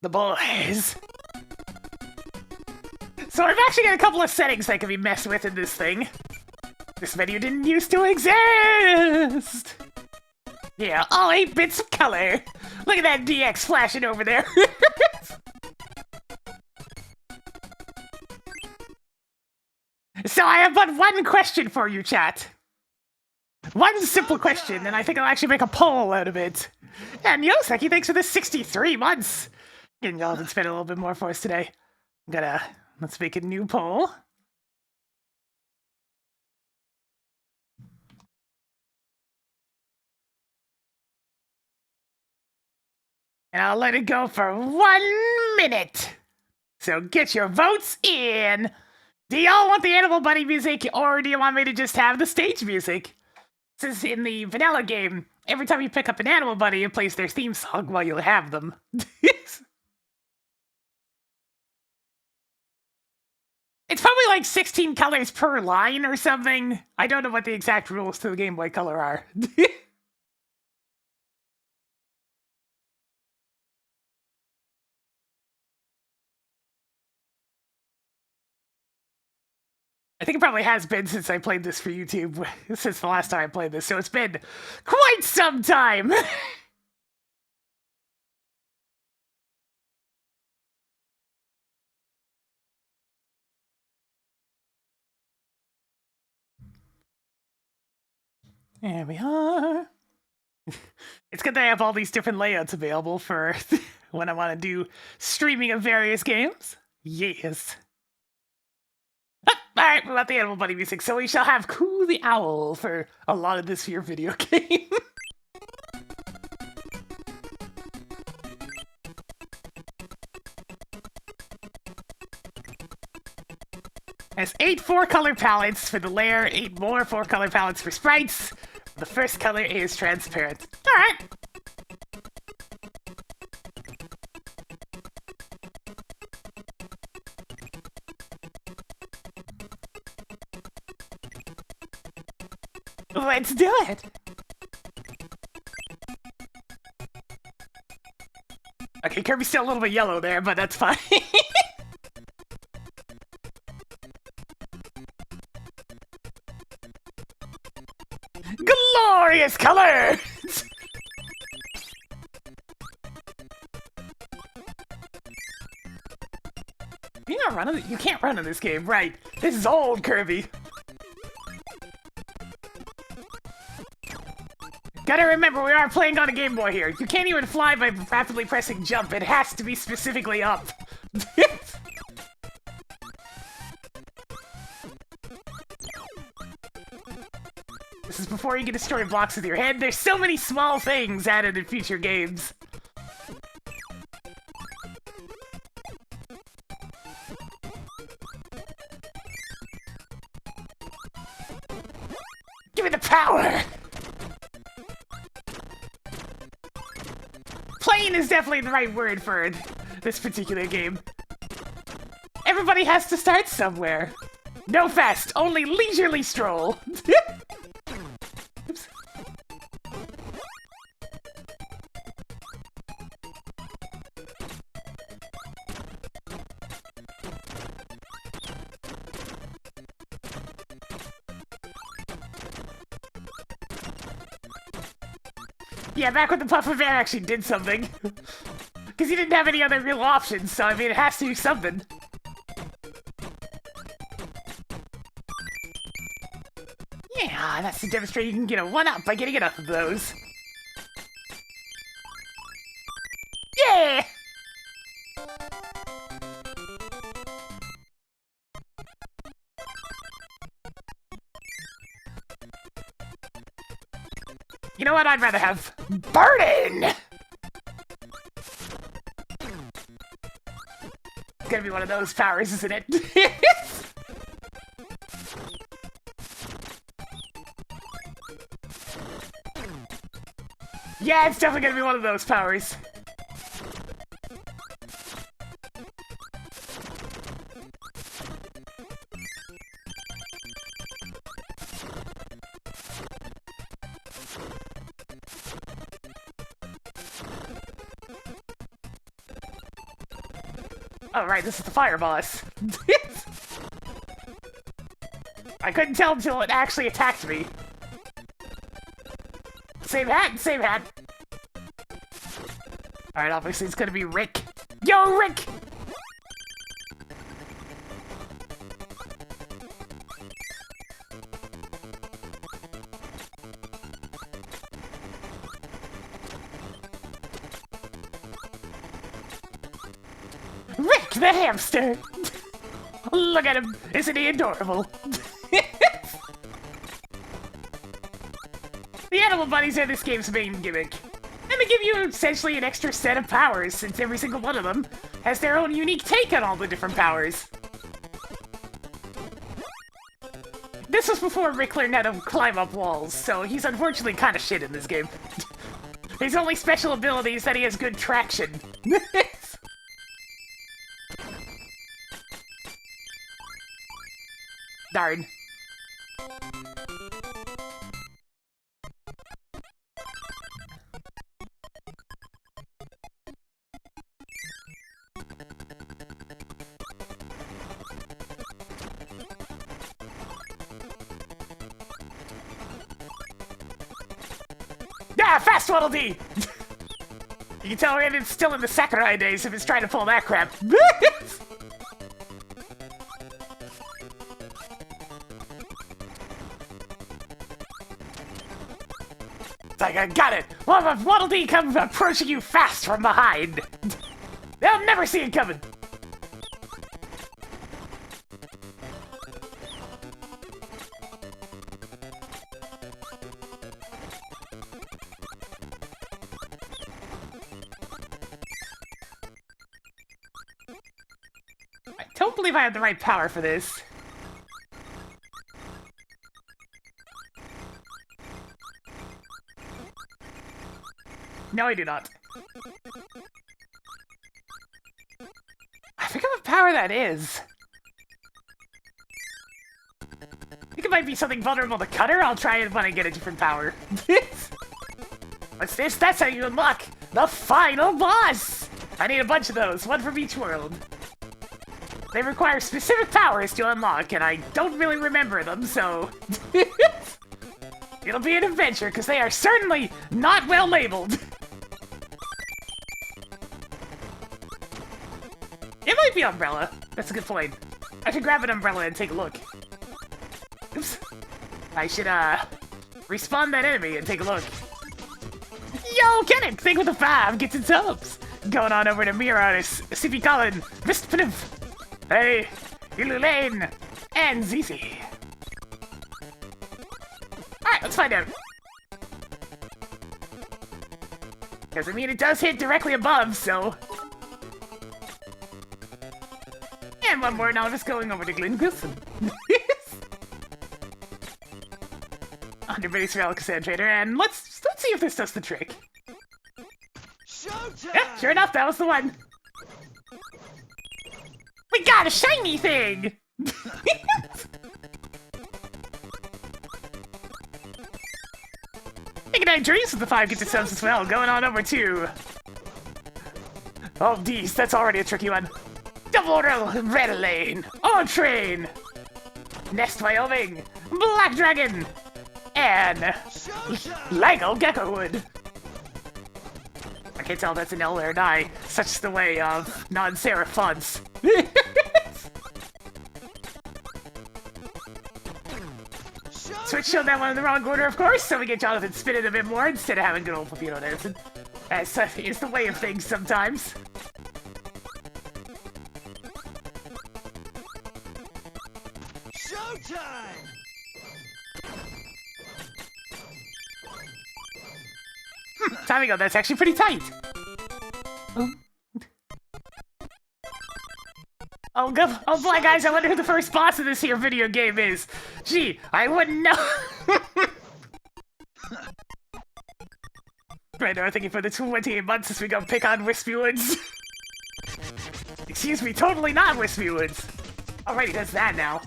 the boys. So I've actually got a couple of settings that can be messed with in this thing. This menu didn't used to exist! Yeah, all 8 bits of color! Look at that DX flashing over there! So I have but one question for you, chat. One simple question, and I think I'll actually make a poll out of it. And Yoseki, thanks for the 63 months! And y'all can spend a little bit more for us today. Let's make a new poll. And I'll let it go for 1 minute. So get your votes in. Do y'all want the Animal Bunny music, or do you want me to just have the stage music? Since in the vanilla game, every time you pick up an Animal Bunny, it plays their theme song while you have them. It's probably like 16 colors per line or something. I don't know what the exact rules to the Game Boy Color are. I think it probably has been since I played this for YouTube, since the last time I played this, so it's been quite some time! There we are. It's good that I have all these different layouts available for when I want to do streaming of various games. Yes. Alright, we got the Animal Bunny music, so we shall have Coo the Owl for a lot of this here video game. Has 8 4-color palettes for the layer, 8 more 4-color palettes for sprites. The first color is transparent. Alright. Let's do it! Okay, Kirby's still a little bit yellow there, but that's fine. Glorious color! You can't run in this game, right? This is old Kirby. Gotta remember, we are playing on a Game Boy here. You can't even fly by rapidly pressing jump. It has to be specifically up. This is before you can destroy blocks with your head. There's so many small things added in future games. Give me the power! Plain is definitely the right word for this particular game. Everybody has to start somewhere. No fast, only leisurely stroll. Oops. Yeah, back when the Puffer Bear actually did something. Because he didn't have any other real options, so I mean, it has to do something. Yeah, that's to demonstrate you can get a 1-up by getting enough of those. Yeah! You know what I'd rather have? Burden! It's gonna be one of those powers, isn't it? Yeah, it's definitely gonna be one of those powers. Oh, right, this is the fire boss. I couldn't tell until it actually attacked me. Same hat, same hat. Alright, obviously it's gonna be Rick. Yo, Rick! Rick the hamster! Look at him! Isn't he adorable? The animal bunnies are this game's main gimmick. And they give you essentially an extra set of powers, since every single one of them has their own unique take on all the different powers. This was before Rick learned how to climb up walls, so he's unfortunately kind of shit in this game. His only special ability is that he has good traction. Darn. Ah, fast Waddle Dee! You can tell it's still in the Sakurai days if it's trying to pull that crap. It's like, I got it! Waddle Dee comes approaching you fast from behind! They'll never see it coming! I don't believe I have the right power for this. No, I do not. I forget what power that is. I think it might be something vulnerable to Cutter. I'll try it when I get a different power. What's this? That's how you unlock the final boss! I need a bunch of those, one from each world. They require specific powers to unlock, and I don't really remember them, so... It'll be an adventure, because they are certainly not well labeled. It might be Umbrella. That's a good point. I should grab an umbrella and take a look. Oops. I should, respawn that enemy and take a look. Yo, Kenneth! Think with the 5 gets its hopes. Going on over to Mira, Sippy Colin, Vistpniv, hey, Ilulaine, and Zizi. Alright, let's find out. Because, I mean, it does hit directly above, so... And one more, now just going over to Glenn Wilson. Underbase Relic Concentrator, and let's see if this does the trick. Showtime! Yeah, sure enough, that was the one. We got a shiny thing! Making out dreams with the 5 get to subs as well, going on over to... Oh, geez, that's already a tricky one. Double Red Lane, On Train, Nest Wyoming, Black Dragon, and Lego Geckowood. I can't tell if that's an L or an I, such the way of non-serif fonts. Switch showed that one in the wrong order, of course, so we get Jonathan spinning a bit more instead of having good old Pepino dancing. As is the way of things sometimes. Showtime! Time ago, that's actually pretty tight. Oh, boy, guys, I wonder who the first boss of this here video game is. Gee, I wouldn't know. Right now, I'm thinking for the 28 months since we go pick on Wispy Woods. Excuse me, totally not Wispy Woods. Alrighty, that's that now.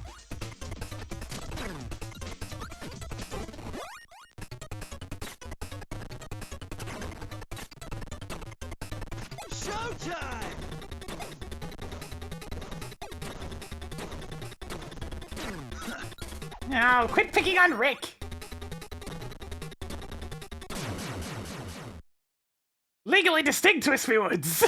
Showtime! Oh, quit picking on Rick! Legally distinct Wispy Woods!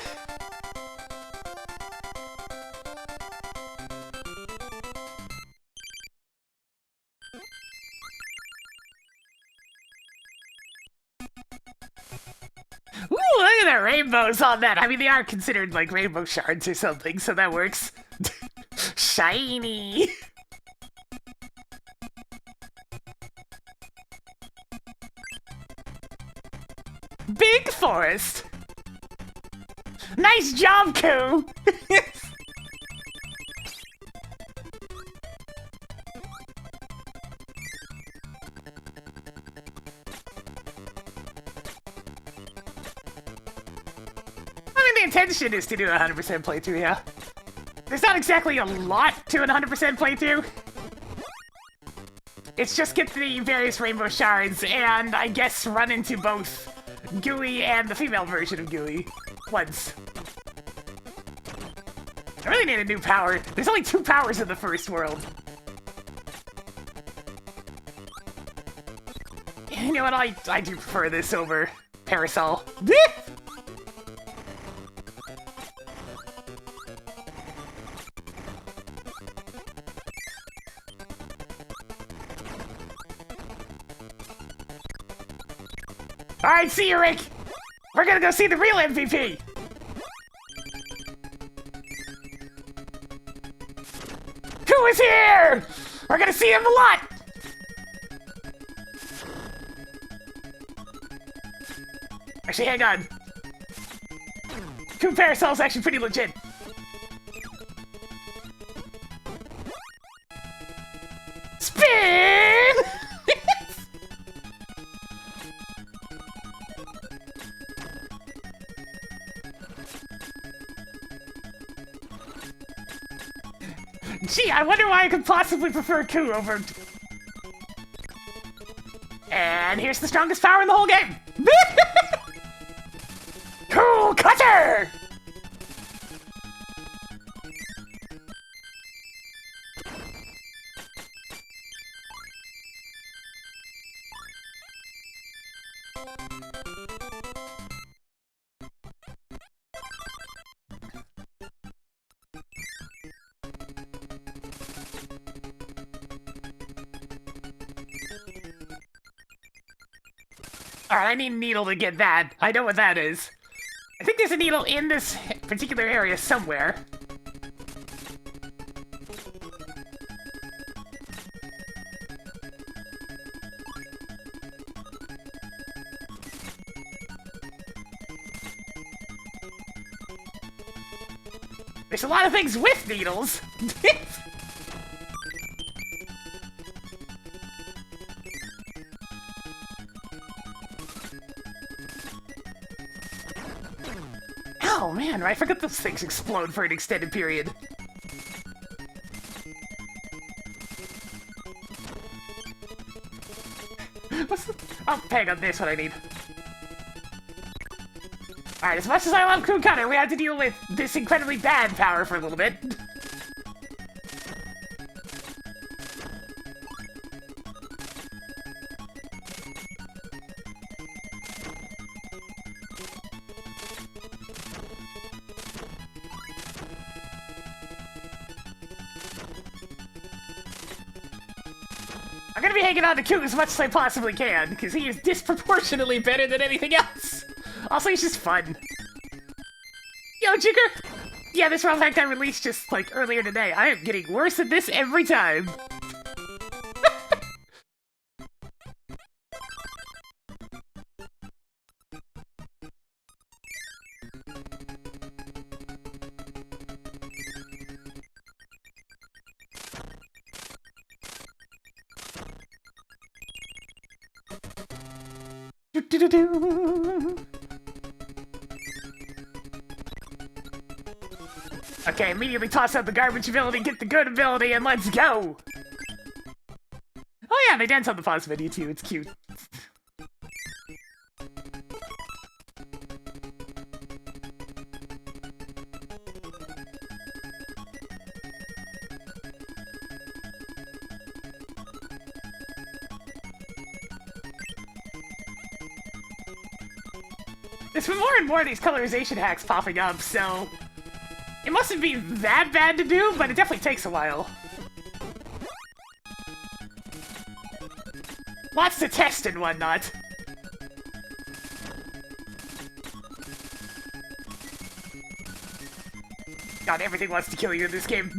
Ooh, look at the rainbows on that! I mean, they are considered like rainbow shards or something, so that works. Shiny! Big forest! Nice job, Koo! I mean, the intention is to do a 100% playthrough, yeah. There's not exactly a lot to an 100% playthrough. It's just get the various rainbow shards and, I guess, run into both Gooey and the female version of Gooey once. I really need a new power. There's only 2 powers in the first world. You know what, I do prefer this over Parasol. Alright, see you, Rick! We're gonna go see the real MVP! Who is here? We're gonna see him a lot! Actually, hang on. Coup Parasol's actually pretty legit. Spin! Gee, I wonder why I could possibly prefer Coup over... And here's the strongest power in the whole game! Coup Cutter! Alright, I need Needle to get that. I know what that is. I think there's a Needle in this particular area somewhere. There's a lot of things with needles! Oh man, I forgot those things explode for an extended period. What's the... Oh, hang on, this what I need. Alright, as much as I love Coup Cutter, we have to deal with this incredibly bad power for a little bit. I'm gonna be hanging on to Coup as much as I possibly can, because he is disproportionately better than anything else. Also, he's just fun. Yo, Jigger! Yeah, this rom-hack I released just, like, earlier today. I am getting worse at this every time. Okay, immediately toss out the garbage ability, get the good ability, and let's go! Oh yeah, they dance on the pause video too, it's cute. There's been more and more of these colorization hacks popping up, so... It mustn't be that bad to do, but it definitely takes a while. Lots to test and whatnot. God, everything wants to kill you in this game.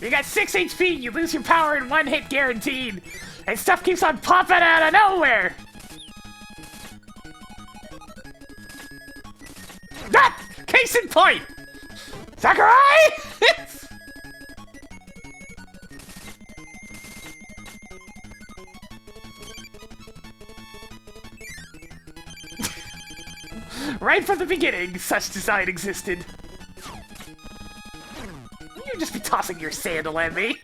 You got 6 HP, you lose your power in 1 hit guaranteed. And stuff keeps on popping out of nowhere. Ah! Case in point! Sakurai! Right from the beginning, such design existed. You'd just be tossing your sandal at me.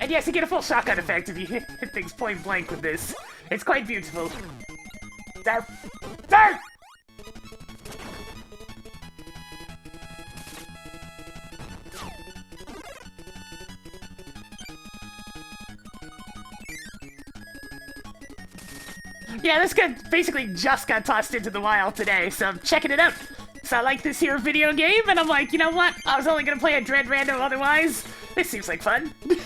And yes, you get a full shotgun effect if you hit things point blank with this. It's quite beautiful. There! There! Yeah, this guy basically just got tossed into the wild today, so I'm checking it out. So I like this here video game, and I'm like, you know what? I was only gonna play a Dread Rando otherwise. This seems like fun. I'll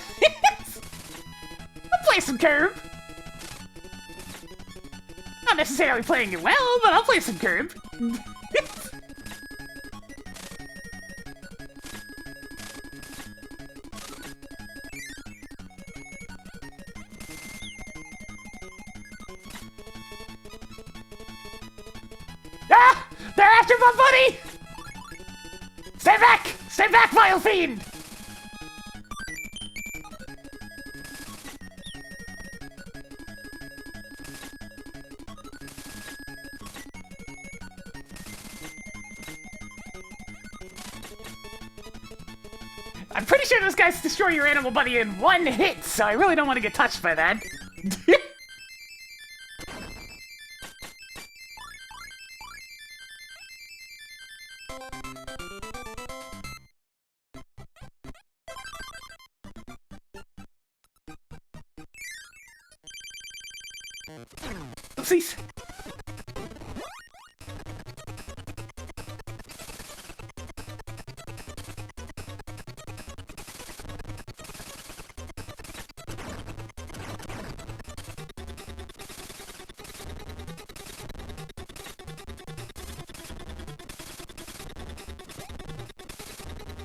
play some Kirby. Not necessarily playing it well, but I'll play some Kirby. Ah! They're after my buddy! Stay back! Stay back, vile fiend! I'm pretty sure those guys destroy your animal buddy in 1 hit, so I really don't want to get touched by that. Oopsies.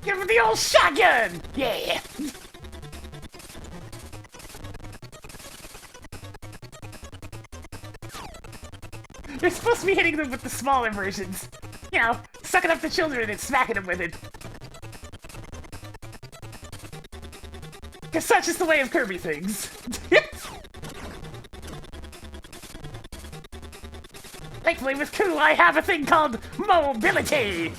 Give him the old shotgun! Yeah! You're supposed to be hitting them with the smaller versions. You know, sucking up the children and smacking them with it. Because such is the way of Kirby things. Thankfully with Ku, I have a thing called mobility!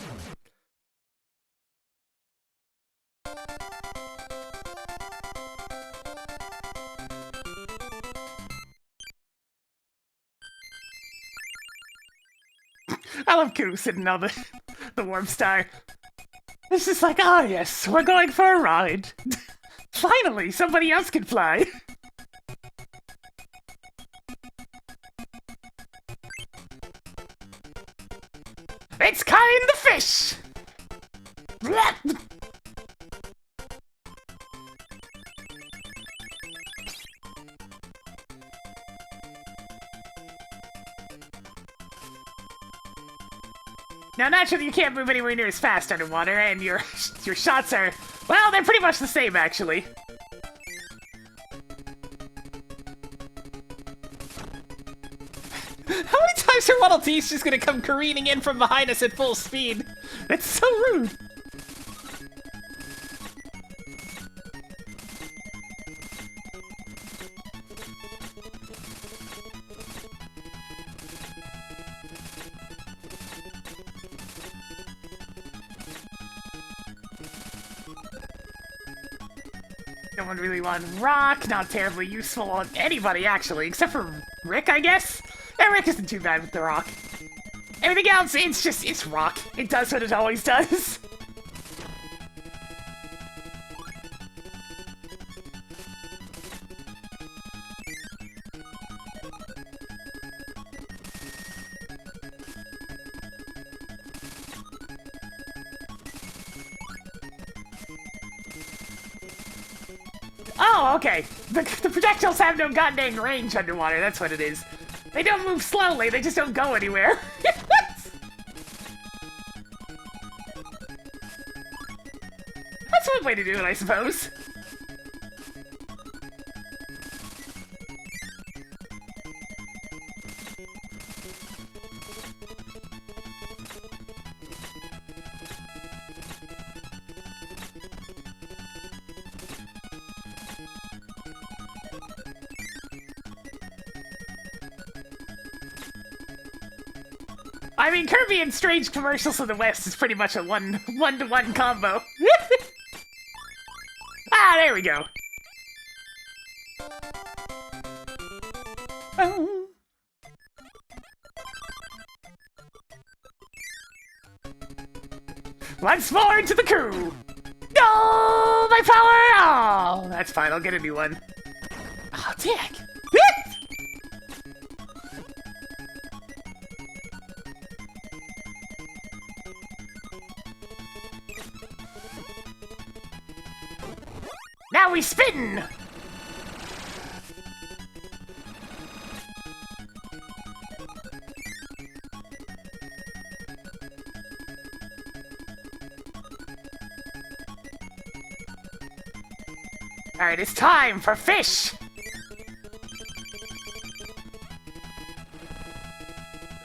I love Ku sitting on the warm star. It's just like, oh yes, we're going for a ride. Finally, somebody else can fly. It's kind of fish! Now, naturally, you can't move anywhere near as fast underwater, and your shots are... Well, they're pretty much the same, actually. How many times are Waddle Tees just gonna come careening in from behind us at full speed? That's so rude! No one really wanted rock, not terribly useful on anybody, actually, except for Rick, I guess? Yeah, Rick isn't too bad with the rock. Everything else, it's rock. It does what it always does. Oh, okay. The projectiles have no goddamn range underwater, that's what it is. They don't move slowly, they just don't go anywhere. That's one way to do it, I suppose. I mean, Kirby and strange commercials in the West is pretty much a one-to-one combo. Ah, there we go. Oh. Once more to the crew. No, my power! Oh, that's fine. I'll get a new one. Oh, dick. Now we spin! Alright, it's time for fish!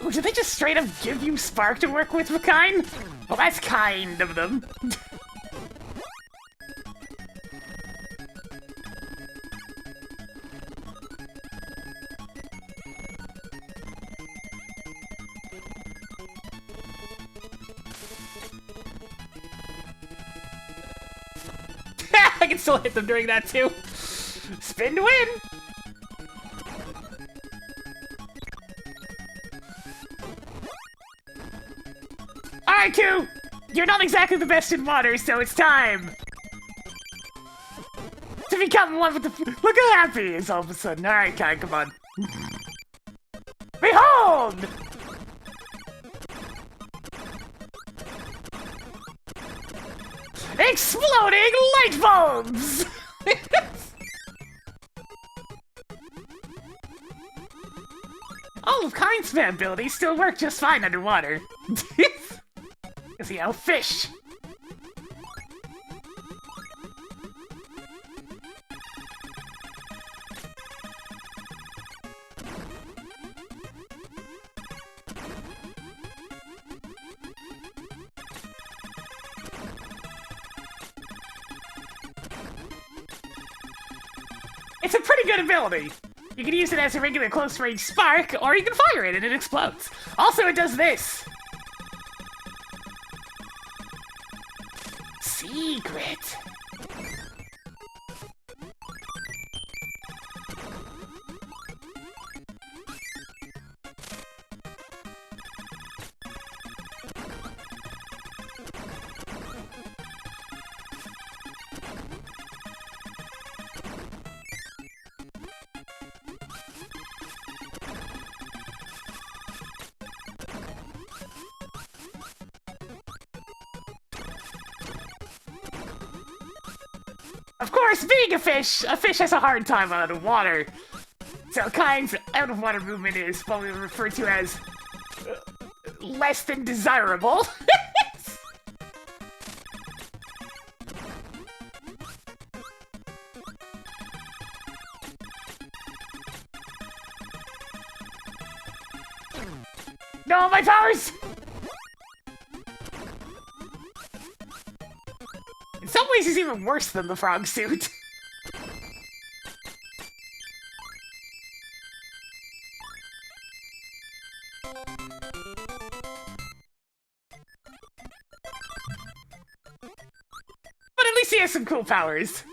Ooh, did they just straight up give you Spark to work with, Rakine? Well, that's kind of them. I can still hit them during that too. Spin to win! Alright, Q! You're not exactly the best in water, so it's time to become one with the... Look how happy he is all of a sudden. Alright, Kai, come on. Behold! Exploding light bulbs! All of Kind's abilities still work just fine underwater. Because, you know, fish. It's a pretty good ability. You can use it as a regular close-range spark, or you can fire it and it explodes. Also, it does this. Secret. Of course, being a fish has a hard time out of water. So Kind's out-of-water movement is probably referred to as less than desirable. No, my powers! In some ways, he's even worse than the frog suit. But at least he has some cool powers.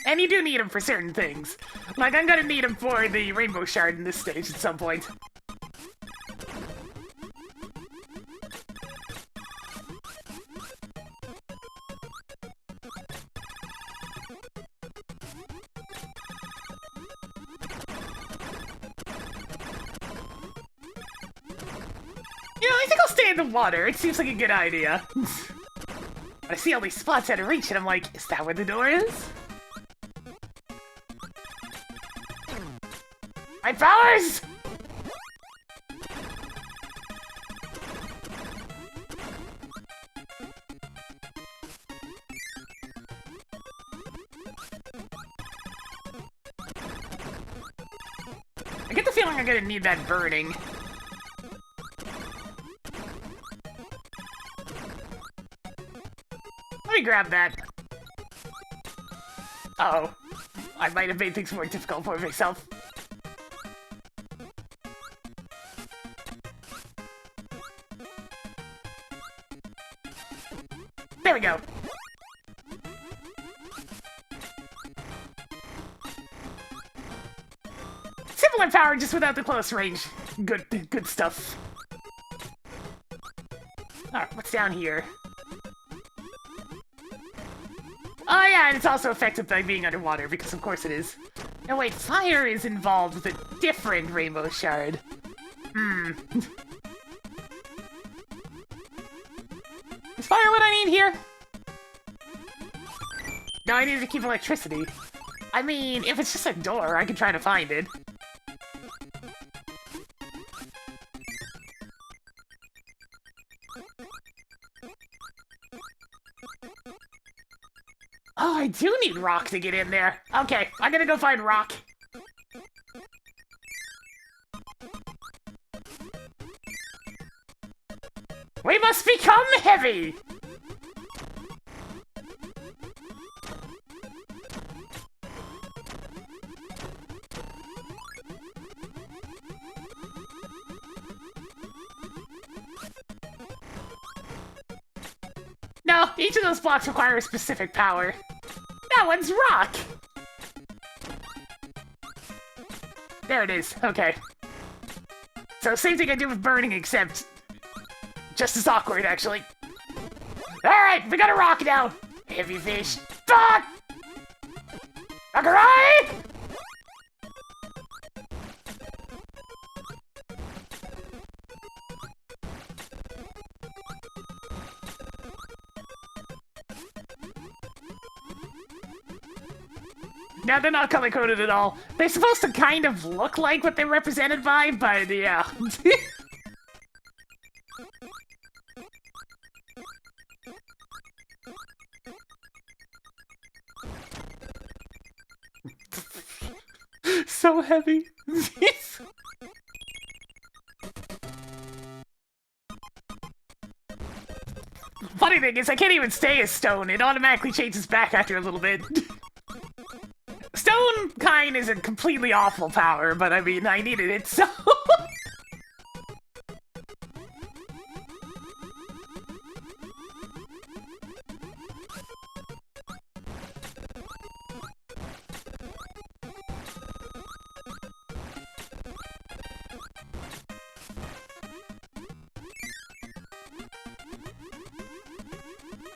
And you do need him for certain things. Like, I'm gonna need him for the rainbow shard in this stage at some point. You know, I think I'll stay in the water. It seems like a good idea. I see all these spots out of reach, and I'm like, is that where the door is? My powers! I get the feeling I'm gonna need that burning. Let me grab that. Uh-oh. I might have made things more difficult for myself. There we go. Similar power, just without the close range. Good stuff. Alright, what's down here? Oh yeah, and it's also affected by being underwater, because of course it is. No wait, fire is involved with a different rainbow shard. Is fire what I need here? No, I need to keep electricity. I mean, if it's just a door, I can try to find it. Oh, I do need rock to get in there. Okay, I'm gonna go find rock. We must become heavy! No, each of those blocks require a specific power. That one's rock! There it is, okay. So same thing I do with burning, except just as awkward, actually. Alright, we got a rock now! Heavy fish. Fuck! Alright! No, they're not color-coded at all. They're supposed to kind of look like what they're represented by, but yeah. So heavy. Funny thing is, I can't even stay as stone. It automatically changes back after a little bit. Stone kind is a completely awful power, but I mean, I needed it, so...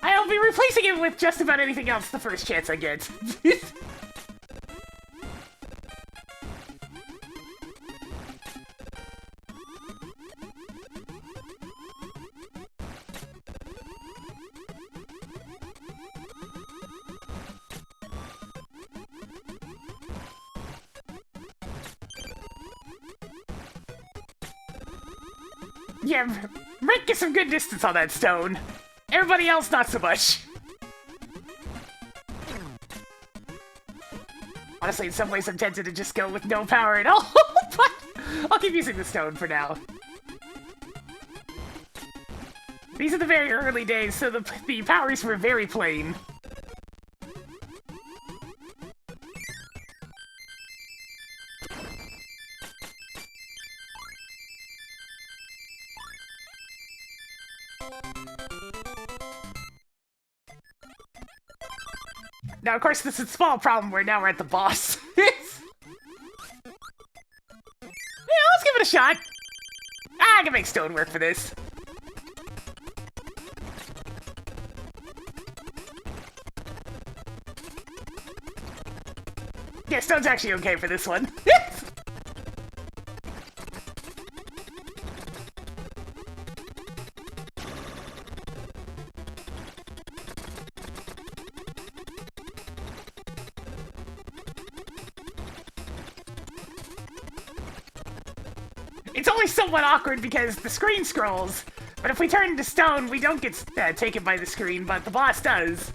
I'll be replacing it with just about anything else the first chance I get. Yeah, Rick gets some good distance on that stone. Everybody else, not so much. Honestly, in some ways I'm tempted to just go with no power at all, but I'll keep using the stone for now. These are the very early days, so the powers were very plain. Now, of course, this is a small problem where now we're at the boss. Yeah, let's give it a shot. I can make stone work for this. Yeah, stone's actually okay for this one. It's only somewhat awkward because the screen scrolls, but if we turn into stone, we don't get taken by the screen, but the boss does.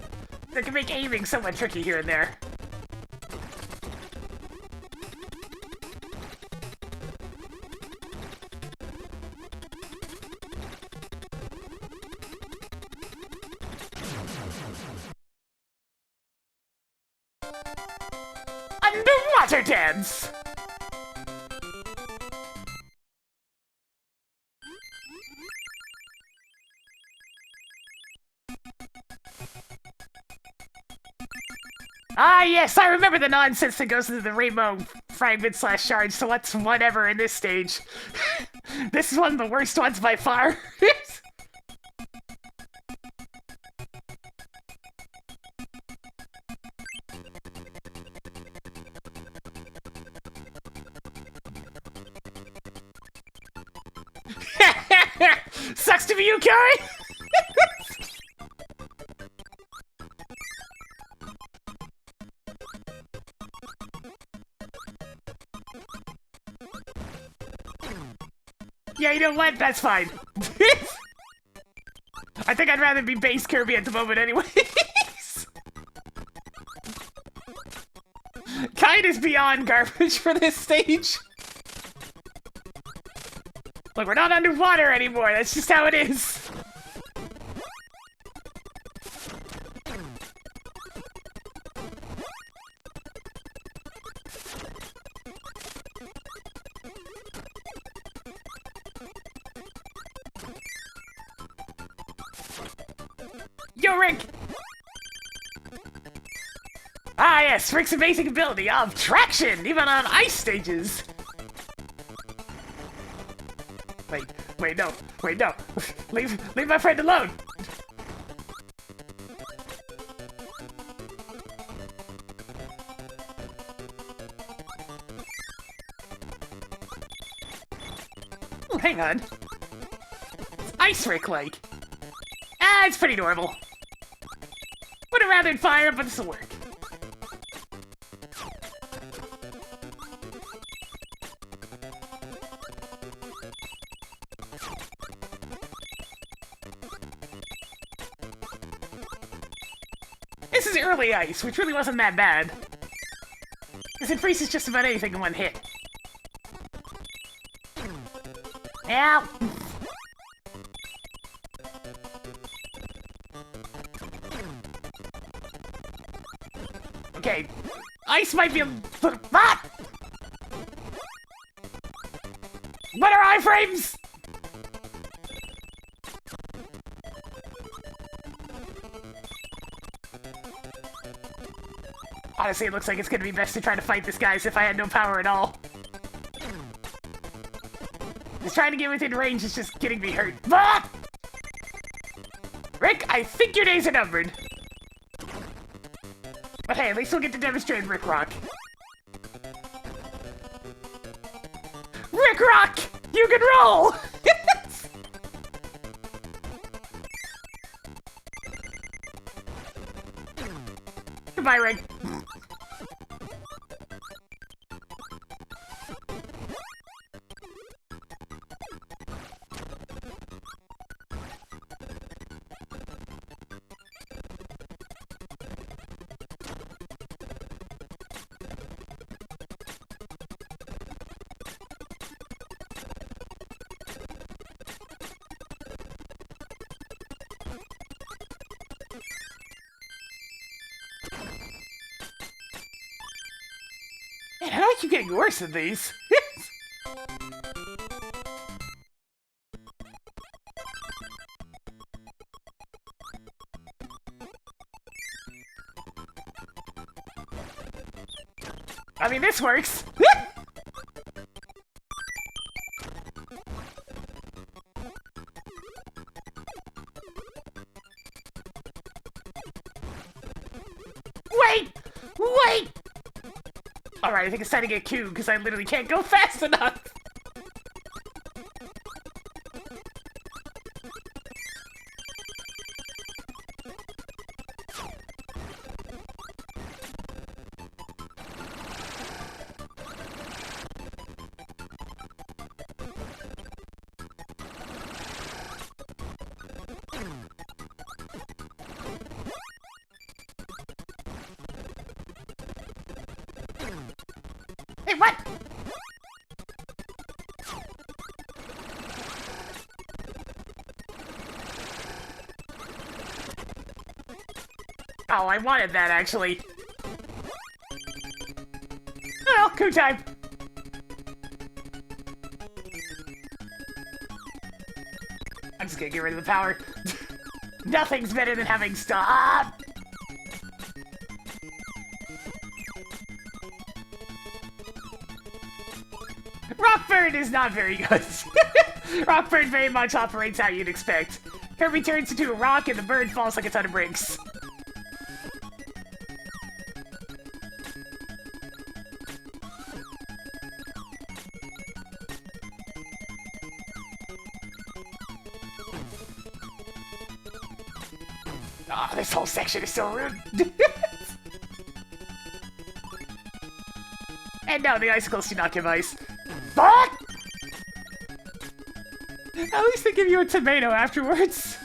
That can make aiming somewhat tricky here and there. Underwater dance! Ah, yes, I remember the nonsense that goes into the rainbow fragment / shards, so what's whatever in this stage. This is one of the worst ones by far. Sucks to be you, Kirby! Yeah, you know what? That's fine. I think I'd rather be base Kirby at the moment anyways. Kind is beyond garbage for this stage. Look, we're not underwater anymore. That's just how it is. Yo, Rick! Ah, yes, Rick's amazing ability of traction, even on ice stages. Wait, no. Leave my friend alone. Ooh, hang on. It's Ice Rick-like. Ah, it's pretty normal. Would have rather fire, but this'll work. This is early ice, which really wasn't that bad. Because it freezes just about anything in one hit. Ow! Okay, ice might be a little... Ah! What are iframes? Honestly, it looks like it's gonna be best to try to fight this guy as if I had no power at all. Just trying to get within range is just getting me hurt. Ah! Rick, I think your days are numbered. But hey, at least we'll get to demonstrate Rick Rock. Rick Rock! You can roll! Goodbye, Rick. Man, I like you getting worse at these. I mean, this works. Wait! Alright, I think it's time to get Q, because I literally can't go fast enough! Wait, what? Oh, I wanted that, actually. Oh, coup time. I'm just gonna get rid of the power. Nothing's better than having stop. Rockbird is not very good. Rockbird very much operates how you'd expect. Kirby turns into a rock and the bird falls like a ton of bricks. Oh, this whole section is so rude. And no, the icicles do not give ice. But at least they give you a tomato afterwards.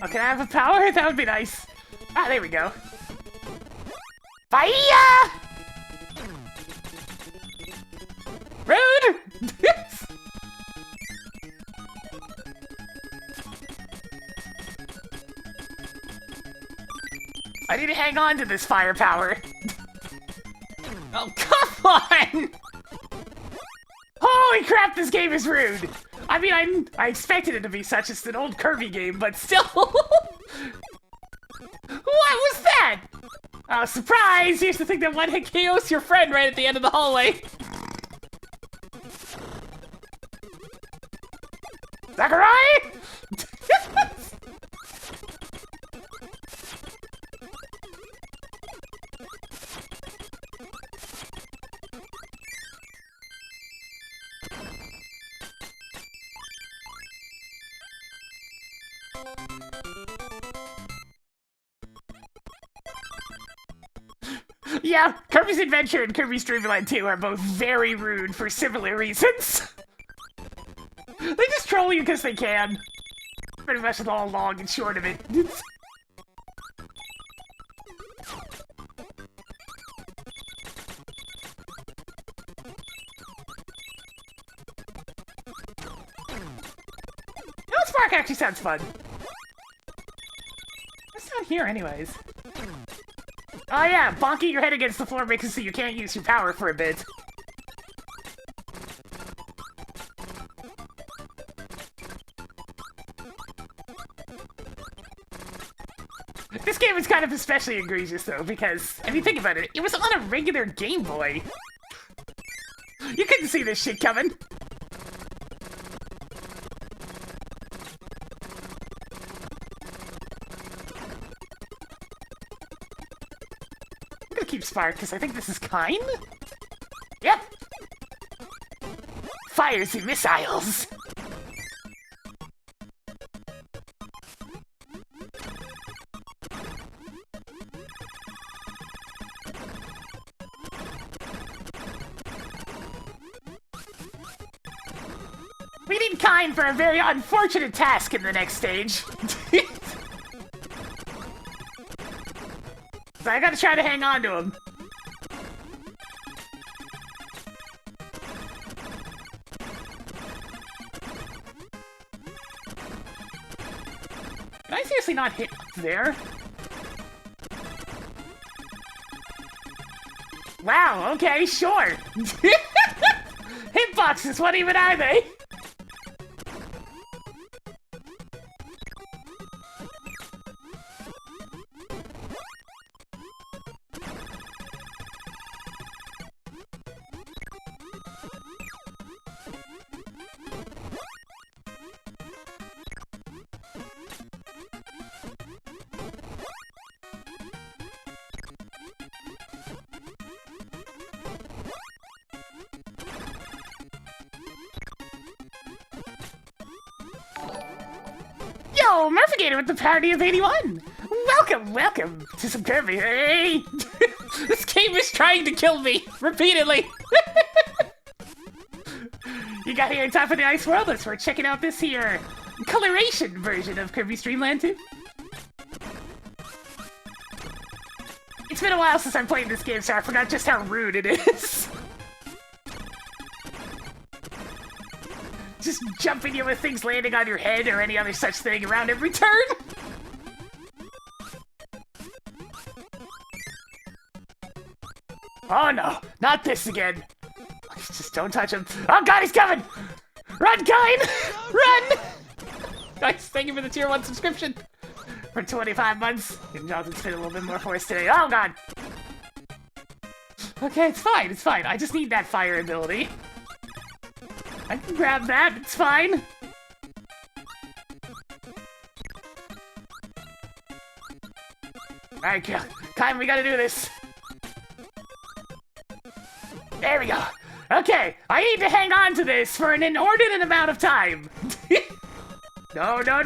Oh, can I have a power? That would be nice. Ah, there we go. Fire! Rude! I need to hang on to this firepower. Oh, come on! Holy crap, this game is rude! I mean, I expected it to be such. It's an old Kirby game, but still. What was that? Oh, surprise! Here's the thing that one-hit KOs your friend right at the end of the hallway. Sakurai! Yeah, Kirby's Adventure and Kirby's Dream Land 2 are both very rude for similar reasons. They just troll you because they can. Pretty much the whole long and short of it. Spark actually sounds fun. It's not here anyways. Oh yeah, bonking your head against the floor makes it so you can't use your power for a bit. This game is kind of especially egregious though, because, if you think about it, it was on a regular Game Boy. You couldn't see this shit coming. Keep Spark, because I think this is kind? Yep! Fires and missiles! We need kind for a very unfortunate task in the next stage. So I gotta try to hang on to him. Can I seriously not hit up there? Wow, okay, sure. Hitboxes, what even are they? Oh, Murphigator with the party of 81! Welcome to some Kirby. Hey! This game is trying to kill me repeatedly! You got here in time for the Ice World. We're checking out this here coloration version of Kirby's Dream Land 2. It's been a while since I've played this game, so I forgot just how rude it is. Just jumping you with things landing on your head or any other such thing around every turn. Oh no, not this again. Just don't touch him. Oh god, he's coming! Run, Kine! Run! Guys, thank you for the tier 1 subscription. For 25 months. And Jonathan's been a little bit more for us today. Oh god! Okay, it's fine. I just need that fire ability. I can grab that, it's fine. Alright, Kine, we gotta do this. There we go. Okay, I need to hang on to this for an inordinate amount of time. No. No.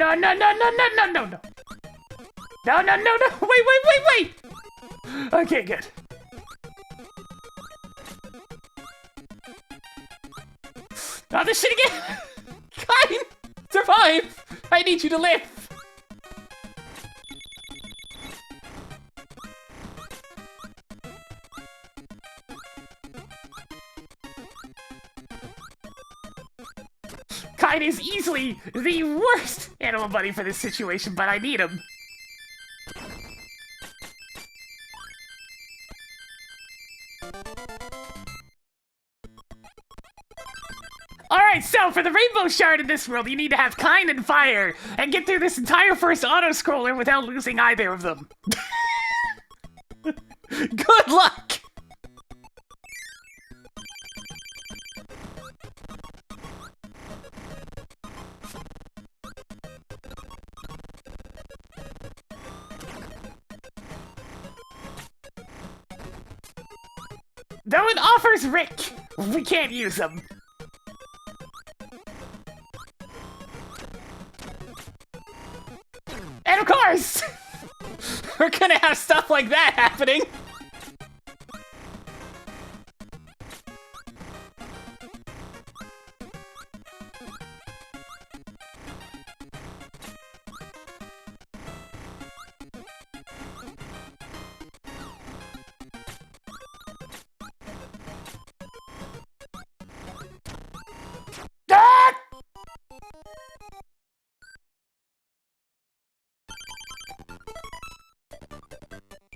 Wait. Okay, good. Not this shit again. Kine, survive. I need you to live. Kine is easily the worst animal buddy for this situation, but I need him. Alright, so for the rainbow shard in this world, you need to have Kine and Fire, and get through this entire first auto-scroller without losing either of them. Good luck! Though it offers Rick, we can't use them. And of course, we're gonna have stuff like that happening.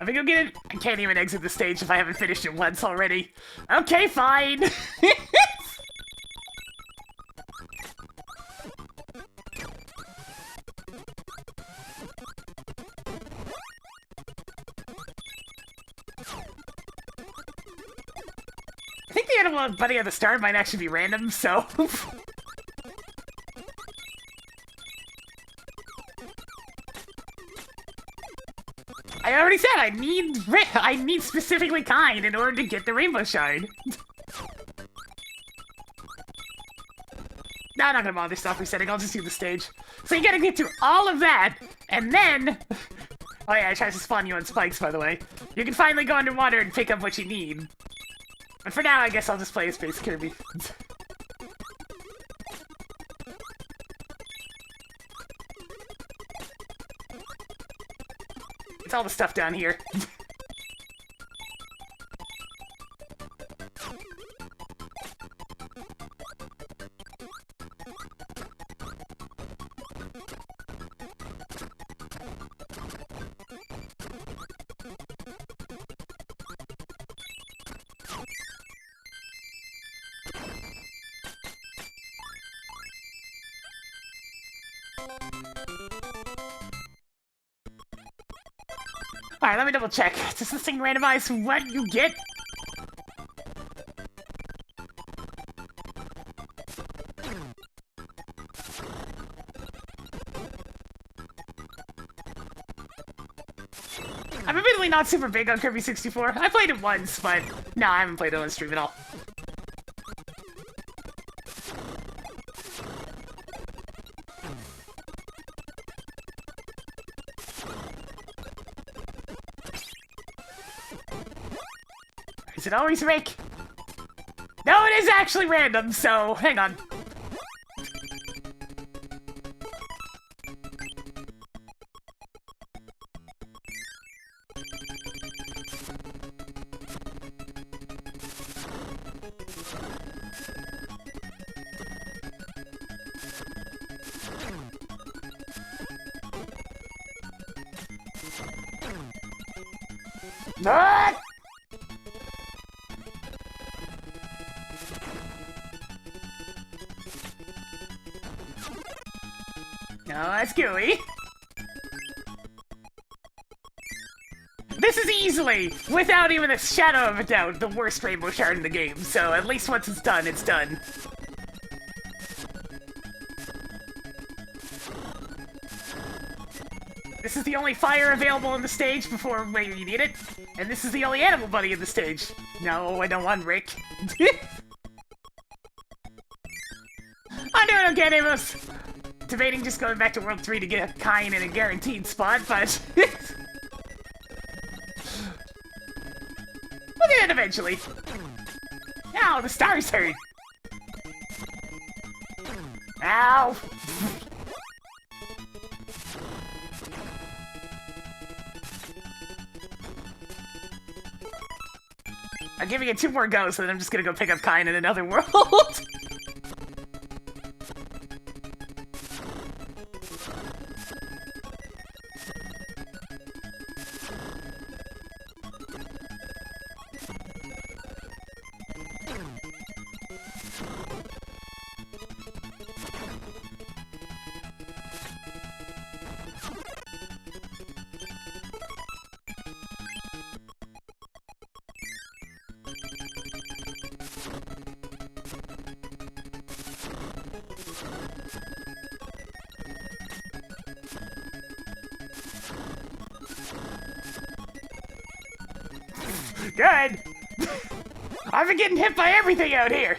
I think I'll get it. I can't even exit the stage if I haven't finished it once already. Okay, fine. I think the animal buddy at the start might actually be random, so... I already said I need specifically Kine in order to get the rainbow shard. No, I'm not gonna bother stop resetting, I'll just do the stage. So you gotta get through all of that, and then... Oh yeah, I tried to spawn you on spikes, by the way. You can finally go underwater and pick up what you need. But for now, I guess I'll just play as Space Kirby. It's all the stuff down here. Alright, let me double check. Does this thing randomize what you get? I'm admittedly not super big on Kirby 64. I played it once, but no, I haven't played it on stream at all. Is it always Rick? No, it is actually random, so hang on. Ah! No, that's gooey. This is easily, without even a shadow of a doubt, the worst rainbow shard in the game, so at least once it's done, it's done. This is the only fire available on the stage before where you need it, and this is the only animal buddy in the stage. No, I don't want Rick. I'm doing okay, Amos. Debating just going back to World 3 to get Kine in a guaranteed spot, but... we'll get it eventually. Ow, the stars hurt. Ow. I'm giving it 2 more goes, so then I'm just gonna go pick up Kine in another world. Good! I've been getting hit by everything out here!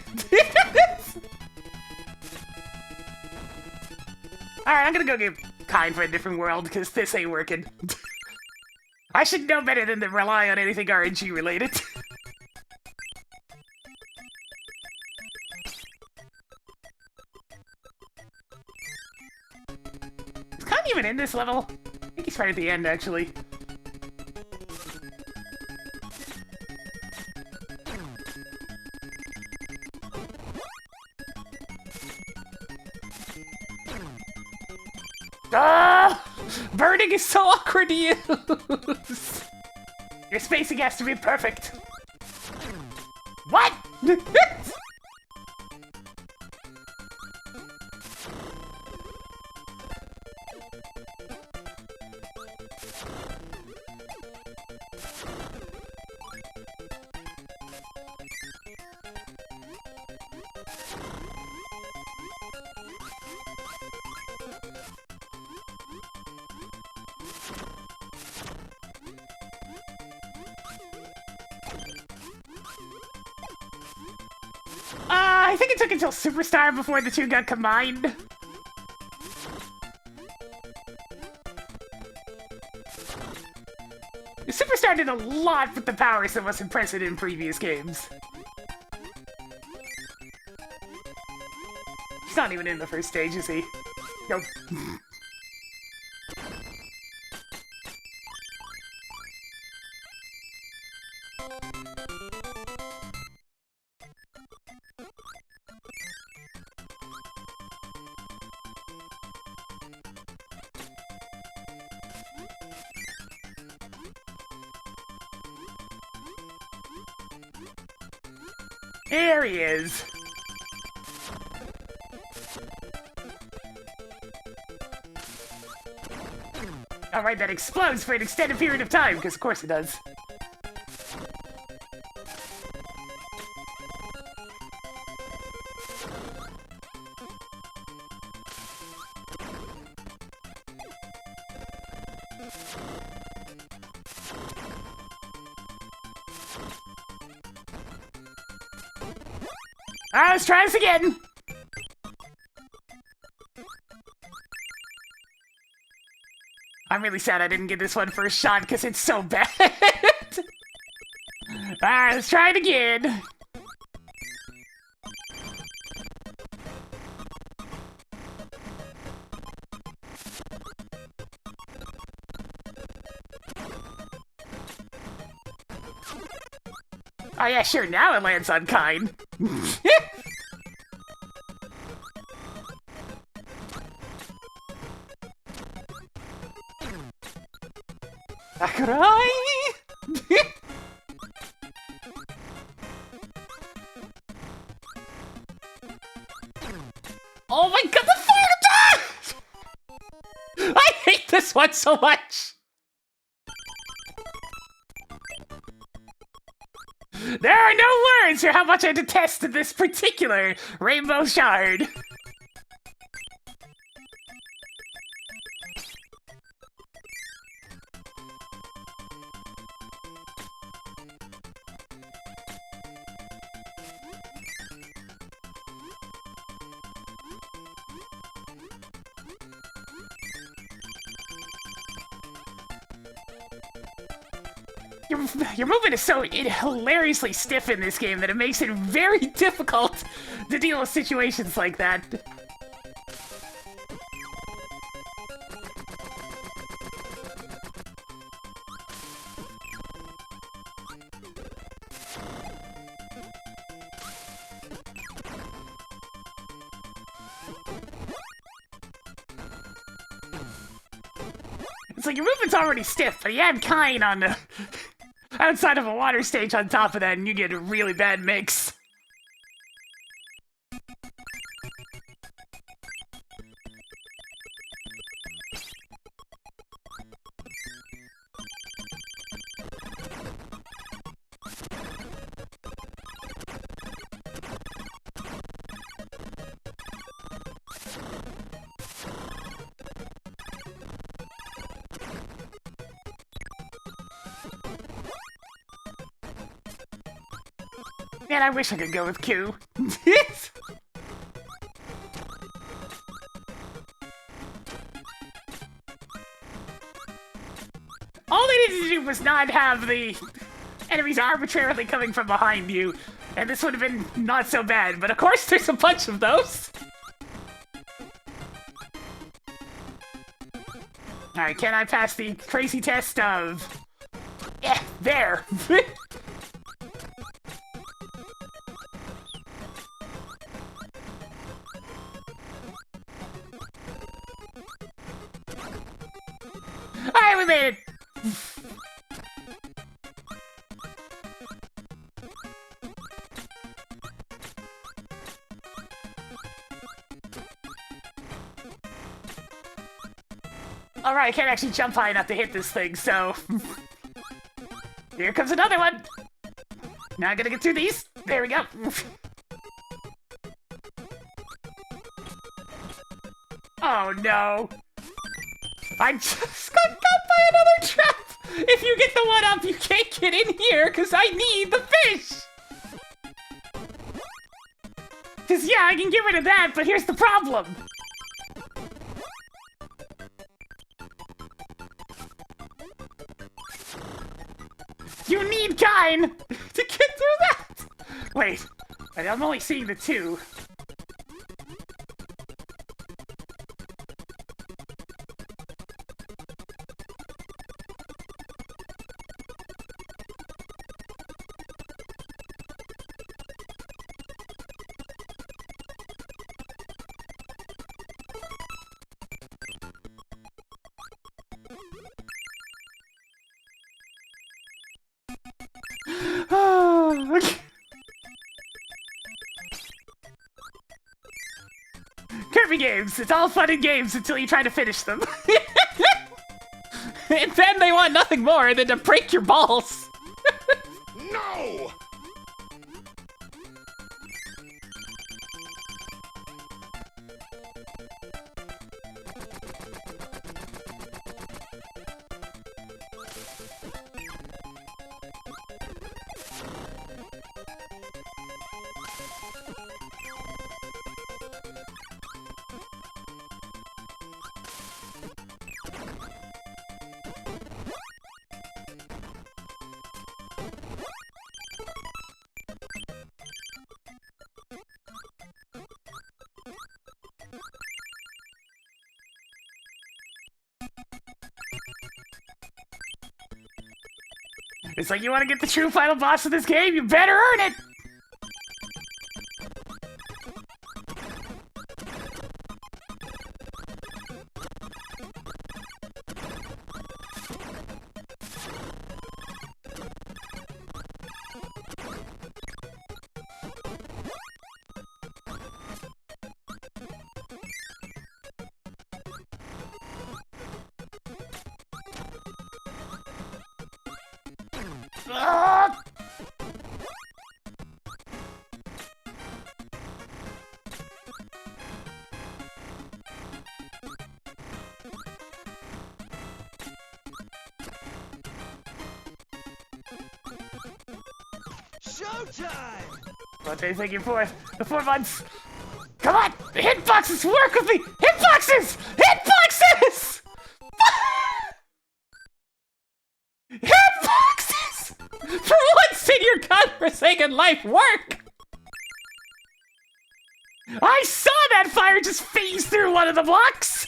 Alright, I'm gonna go get Kine for a different world, because this ain't working. I should know better than to rely on anything RNG related. Is Kine even in this level? I think he's right at the end, actually. Ah! Burning is so awkward to use! Your spacing has to be perfect. What? I think it took until Superstar before the two got combined. Superstar did a lot with the powers that wasn't present in previous games. He's not even in the first stage, is he? Nope. There he is! Alright, that explodes for an extended period of time, because of course it does. Alright, let's try this again! I'm really sad I didn't get this one first shot because it's so bad. Alright, let's try it again. Oh yeah, sure, now it lands on kind. Sakurai! Oh my god, the fire! I hate this one so much! There are no words for how much I detest this particular rainbow shard. Your movement is so hilariously stiff in this game that it makes it very difficult to deal with situations like that. It's like your movement's already stiff, but you add kind on the outside of a water stage on top of that, and you get a really bad mix. Man, I wish I could go with Q. All they needed to do was not have the enemies arbitrarily coming from behind you, and this would have been not so bad, but of course there's a bunch of those. Alright, can I pass the crazy test of... Yeah, there! Alright, we made it! Alright, I can't actually jump high enough to hit this thing, so... Here comes another one! Now I gotta get through these. There we go. Oh no. I just got caught by another trap! If you get the one up, you can't get in here, because I need the fish! Because yeah, I can get rid of that, but here's the problem. You need kind to get through that! Wait, I'm only seeing the two. Kirby games, it's all fun and games until you try to finish them. And then they want nothing more than to break your balls. No! It's like you want to get the true final boss of this game, you better earn it! Showtime! What are you thinking for? The 4 months! Come on! Hitboxes, work with me! Hitboxes! Hitboxes! Hitboxes! For once in your godforsaken life, work! I saw that fire just phase through one of the blocks!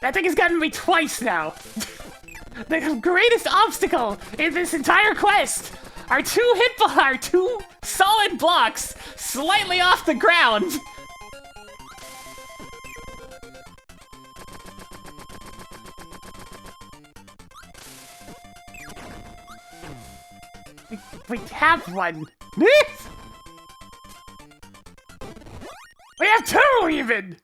That thing has gotten me twice now. The greatest obstacle in this entire quest are two solid blocks slightly off the ground. We have one. We have 2 even.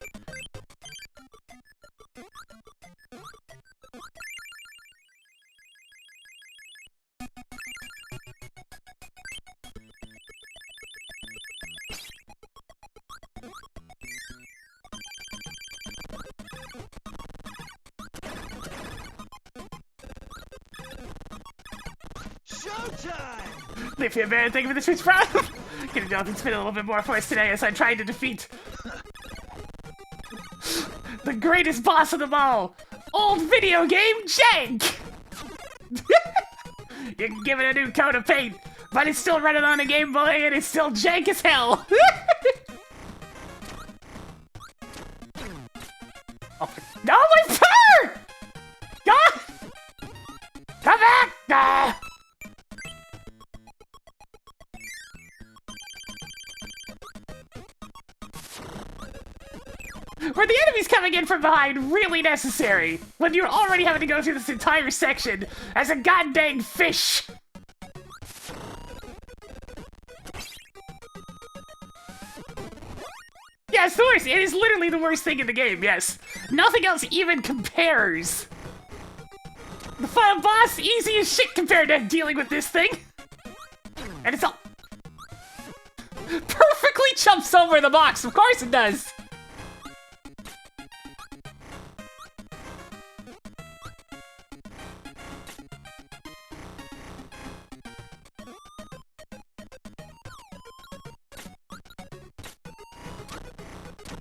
Showtime! Leafy and Baron, thank you for the Twitch Prime! Gonna do spin a little bit more for us today as I tried to defeat the greatest boss of them all! Old video game jank! You can give it a new coat of paint, but it's still running on a Game Boy and it's still jank as hell! Oh, no, my purr! God! Come back! Ah! Were the enemies coming in from behind really necessary when you're already having to go through this entire section as a goddamn fish? Yeah, it's the worst. It is literally the worst thing in the game, yes. Nothing else even compares. The final boss, easy as shit compared to dealing with this thing. And it's all... perfectly jumps over the box, of course it does.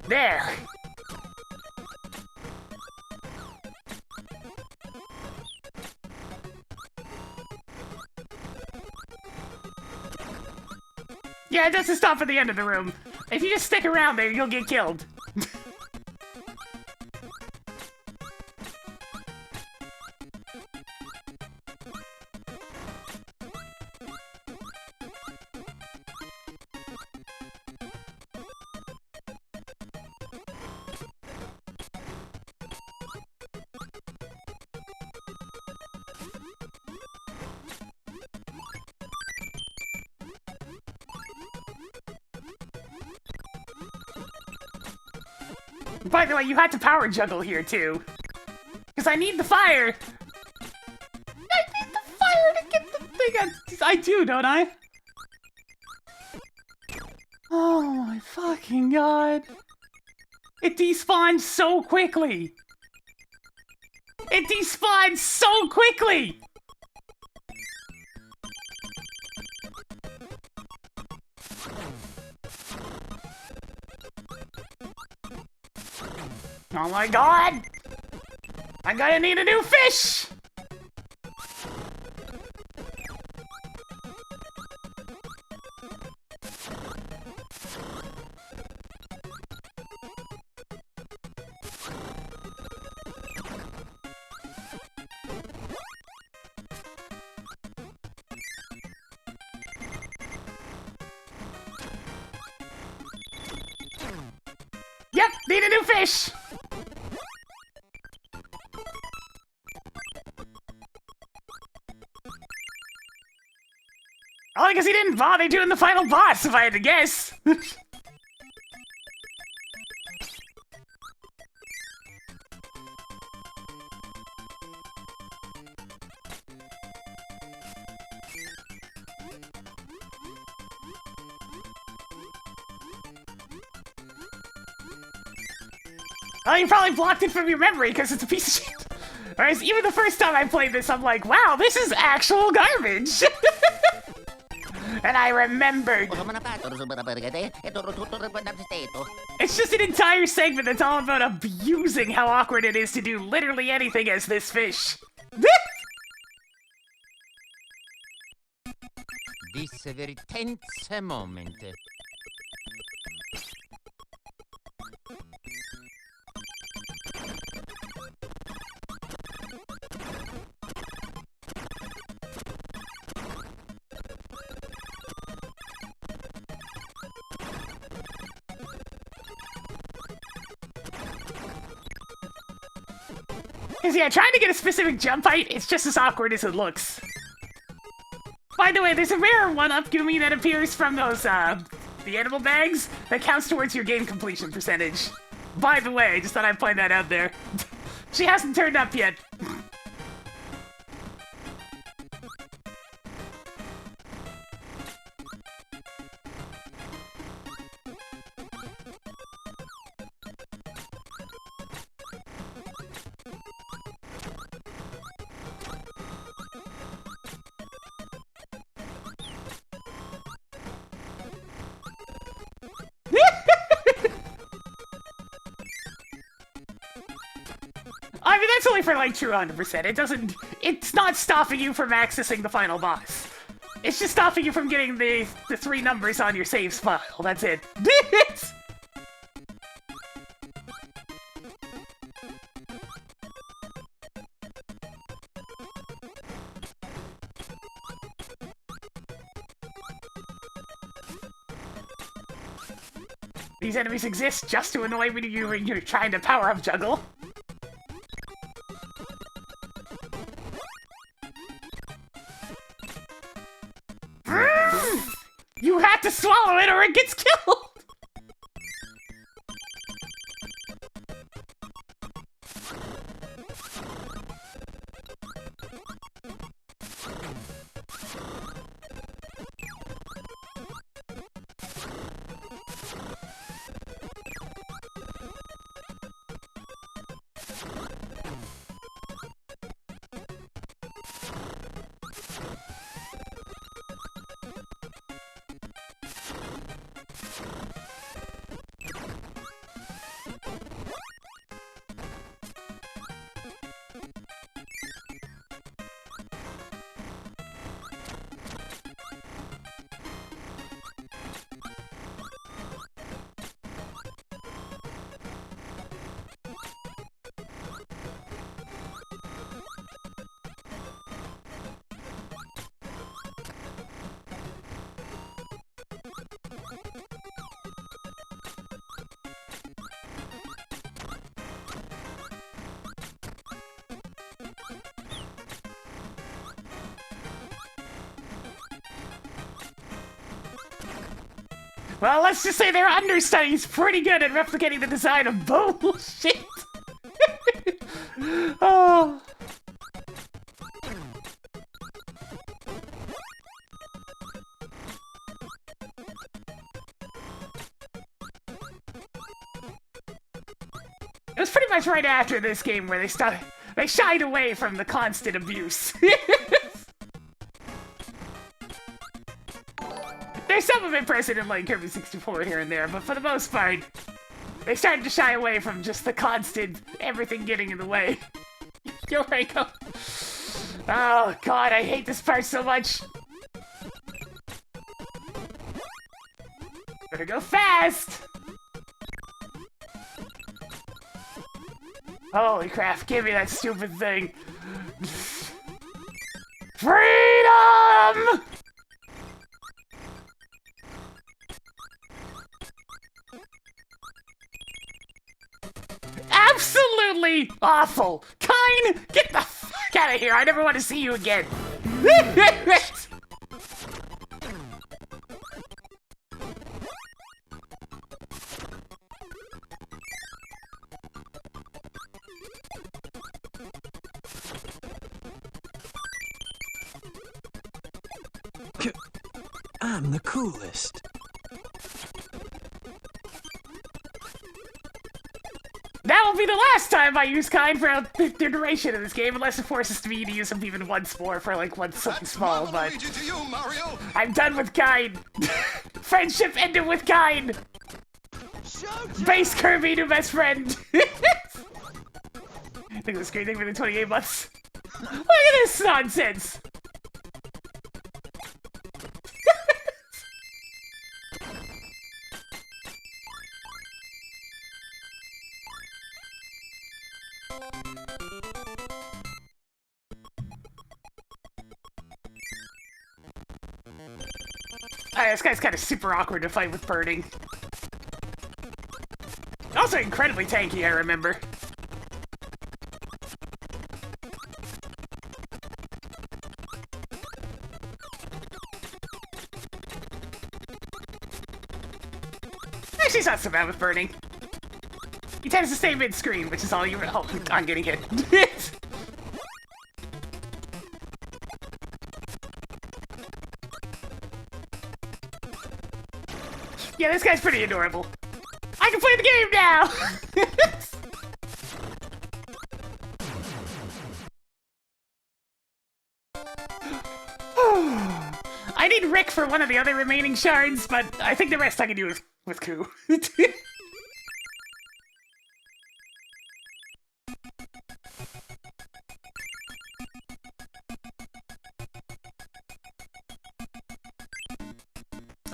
There! Yeah, it doesn't stop at the end of the room. If you just stick around there, you'll get killed. By the way, you had to power juggle here, too. Because I need the fire. I need the fire to get the thing. I do, don't I? Oh my fucking god. It despawned so quickly. It despawned so quickly. Oh my god! I'm gonna need a new fish! Yep, need a new fish! Only because he didn't bother doing the final boss, if I had to guess. Oh, you probably blocked it from your memory because it's a piece of shit. Whereas even the first time I played this, I'm like, wow, this is actual garbage. And I remembered. It's just an entire segment that's all about abusing how awkward it is to do literally anything as this fish. This is a very tense moment. Because yeah, trying to get a specific jump height, it's just as awkward as it looks. By the way, there's a rare one-up Gumi that appears from those, the animal bags that counts towards your game completion percentage. By the way, just thought I'd point that out there. She hasn't turned up yet. I mean, that's only for, like, true 100%. It's not stopping you from accessing the final boss. It's just stopping you from getting the 3 numbers on your saves file. That's it. These enemies exist just to annoy you when you're trying to power-up juggle. You have to swallow it or it gets killed! Well, let's just say their understudy's pretty good at replicating the design of bullshit. Oh. It was pretty much right after this game where they shied away from the constant abuse. There's some of it present in like Kirby 64 here and there, but for the most part, they started to shy away from just the constant everything getting in the way. Go, Reiko. Oh, God, I hate this part so much. Better go fast. Holy crap, give me that stupid thing. Freedom! Absolutely awful. Kine, get the fuck out of here. I never want to see you again. I'm the coolest. That will be the last time I use Kind for the duration of this game, unless it forces me to use him even once more for like something small, but to you, Mario. I'm done with Kind. Friendship ended with Kind. Base Kirby to best friend. I think that's a great thing for the 28 months. Look at this nonsense. This guy's kind of super awkward to fight with burning. Also incredibly tanky, I remember. Actually, he's not so bad with burning. He tends to stay mid-screen, which is all you... Oh, I'm getting hit. Yeah, this guy's pretty adorable. I can play the game now! I need Rick for one of the other remaining shards, but I think the rest I can do with Ku.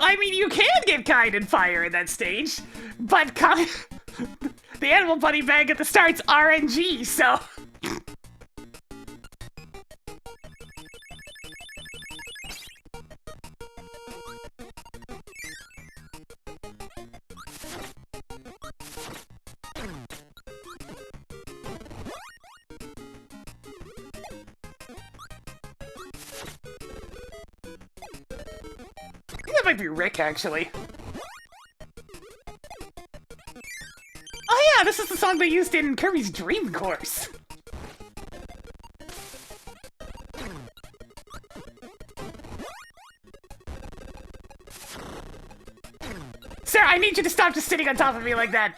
I mean, you can get Kind and Fire in that stage, but the Animal Bunny bag at the start's RNG, so... That might be Rick, actually. Oh yeah, this is the song they used in Kirby's Dream Course. Sir, I need you to stop just sitting on top of me like that.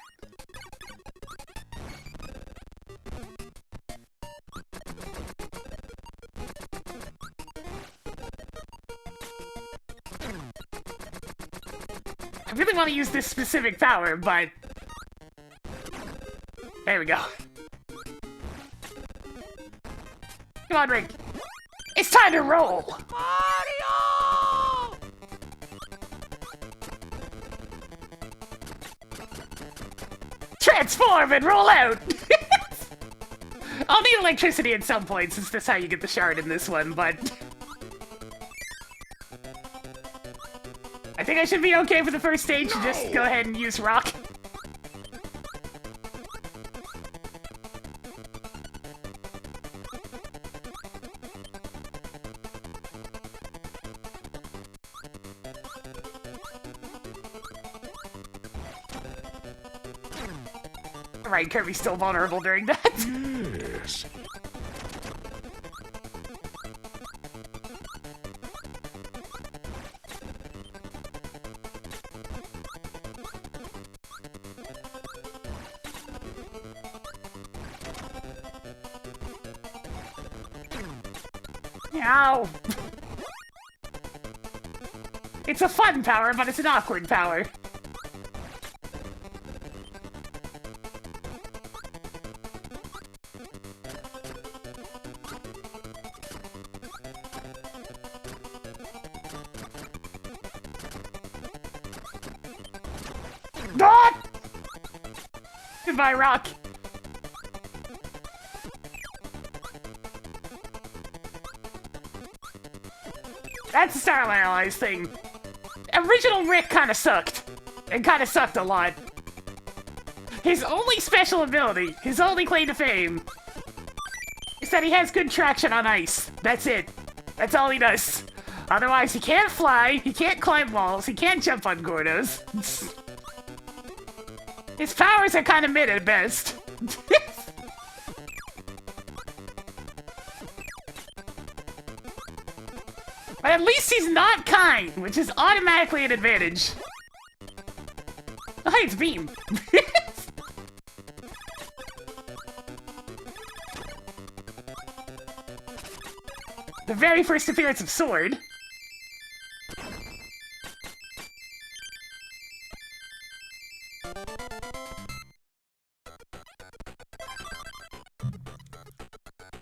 I really want to use this specific power, but... There we go. Come on, Rick. It's time to roll! Mario! Transform and roll out! I'll need electricity at some point, since that's how you get the shard in this one, but... I think I should be okay for the first stage to just go ahead and use rock. Right, Kirby's still vulnerable during that. Yes. Ow! It's a fun power, but it's an awkward power. Ah! Goodbye, rock. That's the Starlight Allies thing. Original Rick kinda sucked. And kinda sucked a lot. His only special ability, his only claim to fame, is that he has good traction on ice. That's it. That's all he does. Otherwise, he can't fly, he can't climb walls, he can't jump on Gordos. His powers are kinda mid at best. But at least he's not kind, which is automatically an advantage. Oh, hey, it's Beam. The very first appearance of Sword.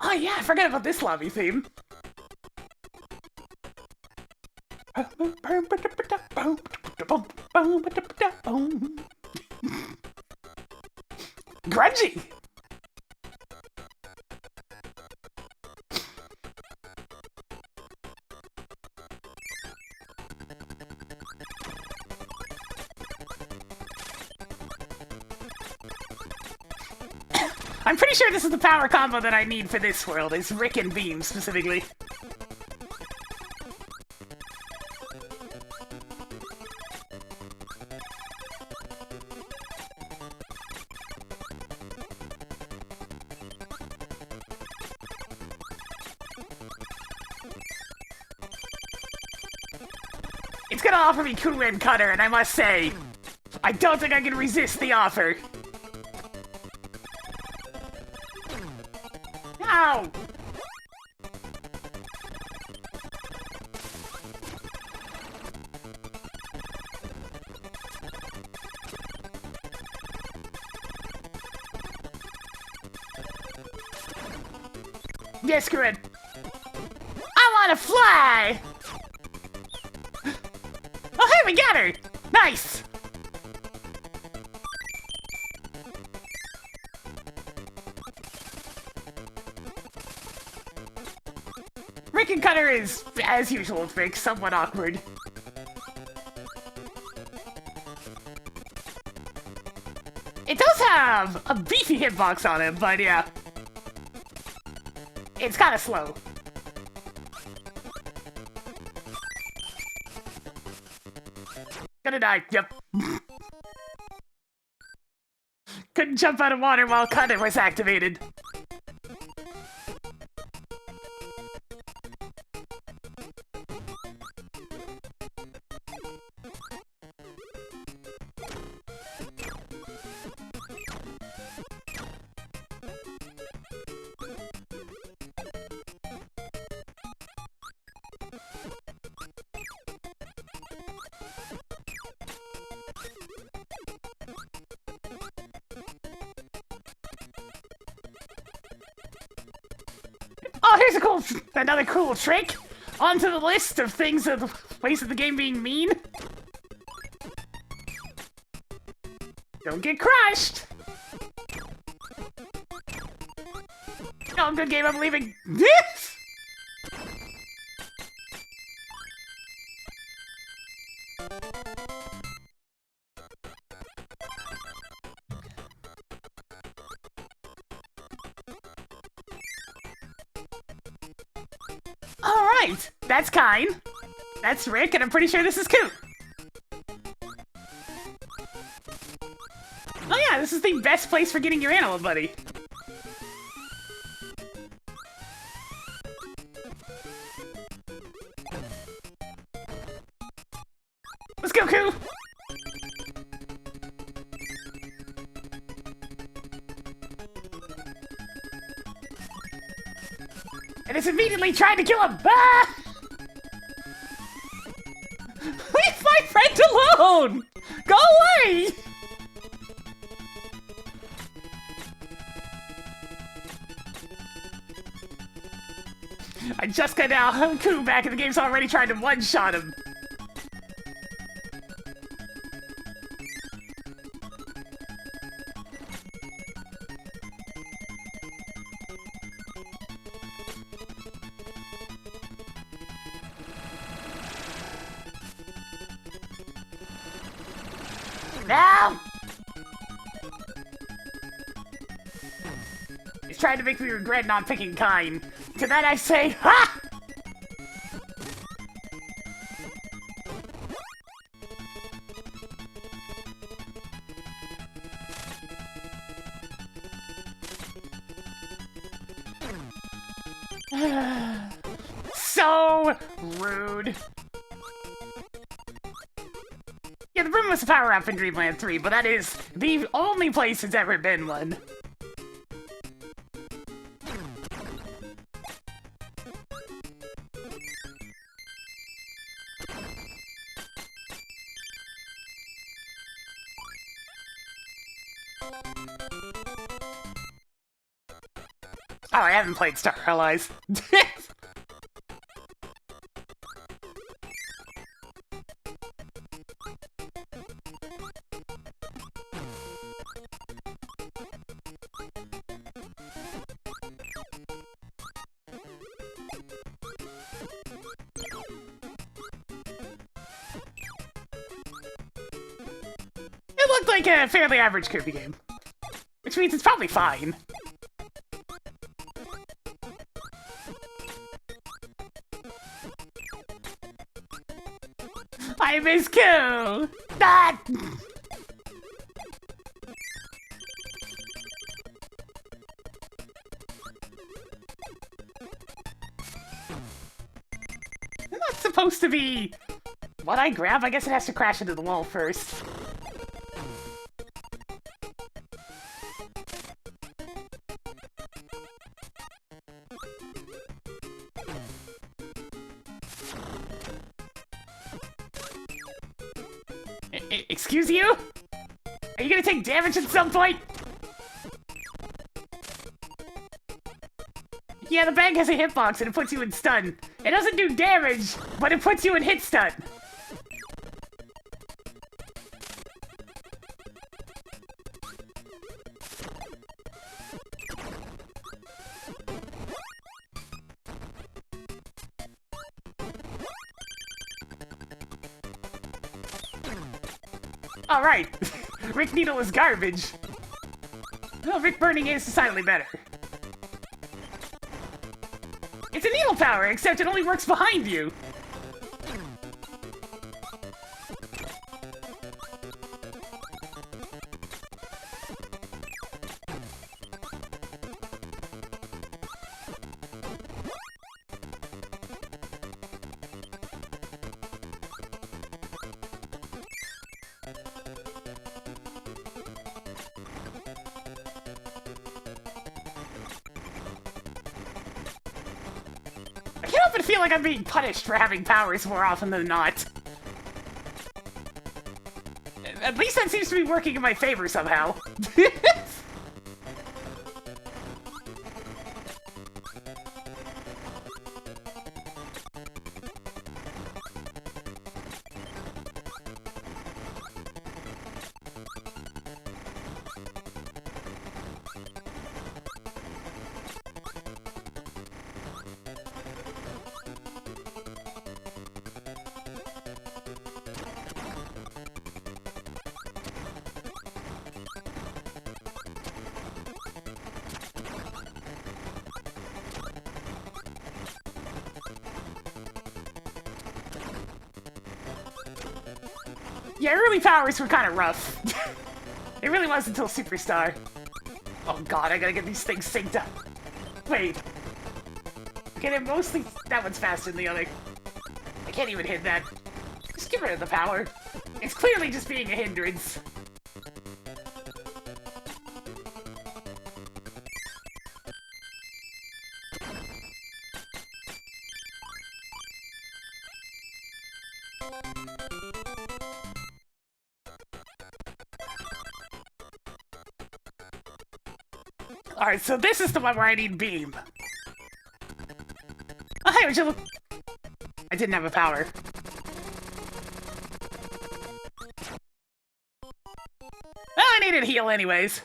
Oh yeah, I forgot about this lobby theme. Grungy! I'm pretty sure this is the power combo that I need for this world, is Rick and Beam specifically. It's gonna offer me Kool-Aid Cutter, and I must say, I don't think I can resist the offer. Ow! Yeah, screw it. I wanna fly! Oh, hey, we got her! Nice! Rick and Cutter is, as usual with Rick, somewhat awkward. It does have a beefy hitbox on it, but yeah. It's kinda slow. Gonna die, yep. Couldn't jump out of water while Cutter was activated. Oh, here's a cool, another cool trick. Onto the list of things of ways of the game being mean. Don't get crushed. Oh, good game. I'm leaving. This. Alright, that's kind. That's Rick, and I'm pretty sure this is Coot. Oh yeah, this is the best place for getting your animal buddy. Let's go, Coot! And it's immediately trying to kill him! Ah! Leave my friend alone! Go away! I just got now Haku back and the game's already trying to one-shot him. No! He's trying to make me regret not picking Kine. To that I say, ha! So rude. Yeah, the room was a power-up in Dreamland 3, but that is the only place it's ever been one. Oh, I haven't played Star Allies. It looked like a fairly average Kirby game, which means it's probably fine. I miss Koo! That! Isn't that supposed to be what I grab? I guess it has to crash into the wall first. Excuse you? Are you gonna take damage at some point? Yeah, the bag has a hitbox and it puts you in stun. It doesn't do damage, but it puts you in hit stun. Alright, Rick Needle is garbage. No, Rick Burning is decidedly better. It's a needle power, except it only works behind you. I can't help but feel like I'm being punished for having powers more often than not. At least that seems to be working in my favor somehow. Yeah, early powers were kind of rough. It really was until Superstar. Oh god, I gotta get these things synced up. Wait. Okay, they're mostly... That one's faster than the other. I can't even hit that. Just get rid of the power. It's clearly just being a hindrance. Alright, so this is the one where I need Beam. Oh, hey, would you look... I didn't have a power. Well, I needed heal anyways.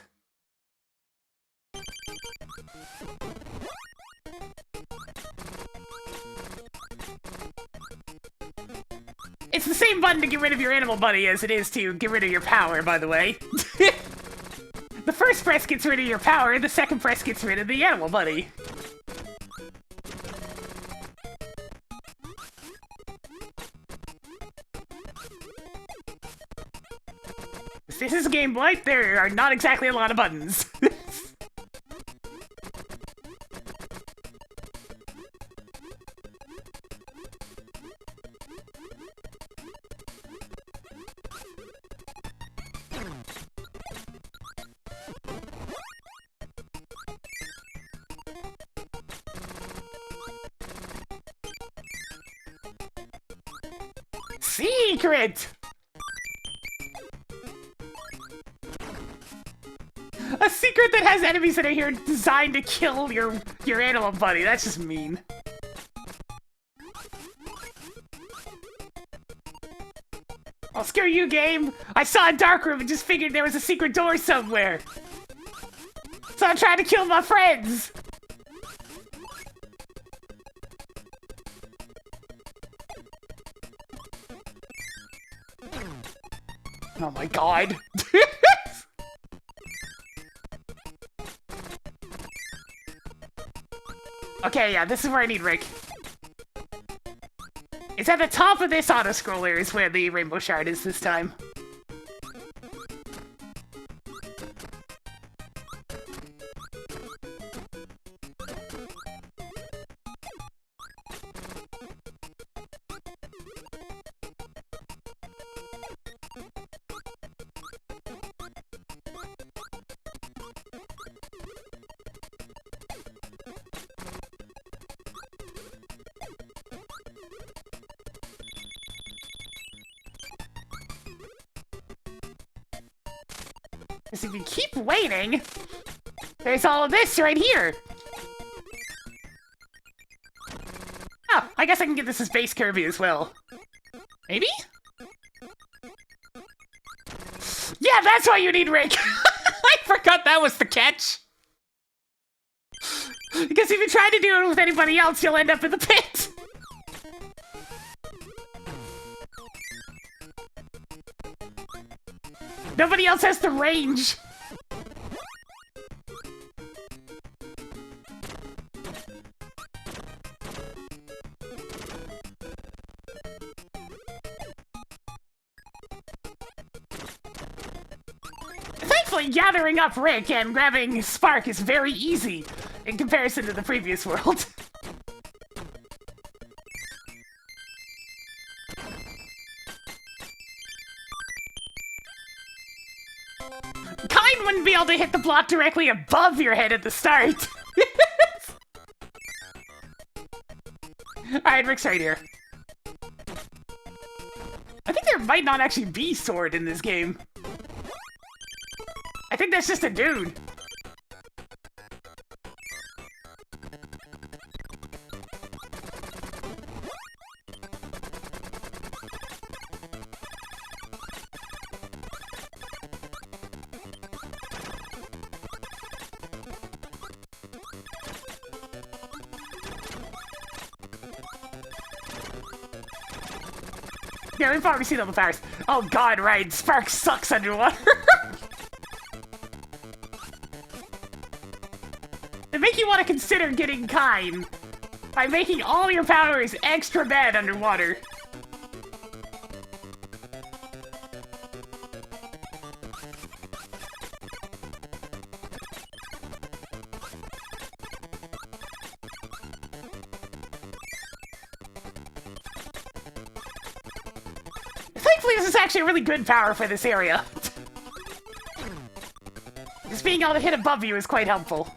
It's the same button to get rid of your animal buddy as it is to get rid of your power, by the way. The first press gets rid of your power, the second press gets rid of the animal buddy. If this is a Game Boy, there are not exactly a lot of buttons. Secret! A secret that has enemies that are here designed to kill your animal buddy. That's just mean. Oh, screw you, game! I saw a dark room and just figured there was a secret door somewhere. So I'm trying to kill my friends! Oh my god. Okay, yeah, this is where I need Rick. It's at the top of this auto-scroller is where the rainbow shard is this time. Because if you keep waiting, there's all of this right here. Oh, I guess I can get this as base Kirby as well. Maybe? Yeah, that's why you need Rick! I forgot that was the catch! Because if you try to do it with anybody else, you'll end up in the pit! Nobody else has the range! Thankfully, gathering up Rick and grabbing Spark is very easy in comparison to the previous world. Kind wouldn't be able to hit the block directly above your head at the start. Alright, Rick's right here. I think there might not actually be sword in this game. I think that's just a dude. Yeah, we've already seen all the powers. Oh god, right, Spark sucks underwater. They make you want to consider getting kind by making all your powers extra bad underwater. Thankfully, this is actually a really good power for this area. Just being able to hit above you is quite helpful.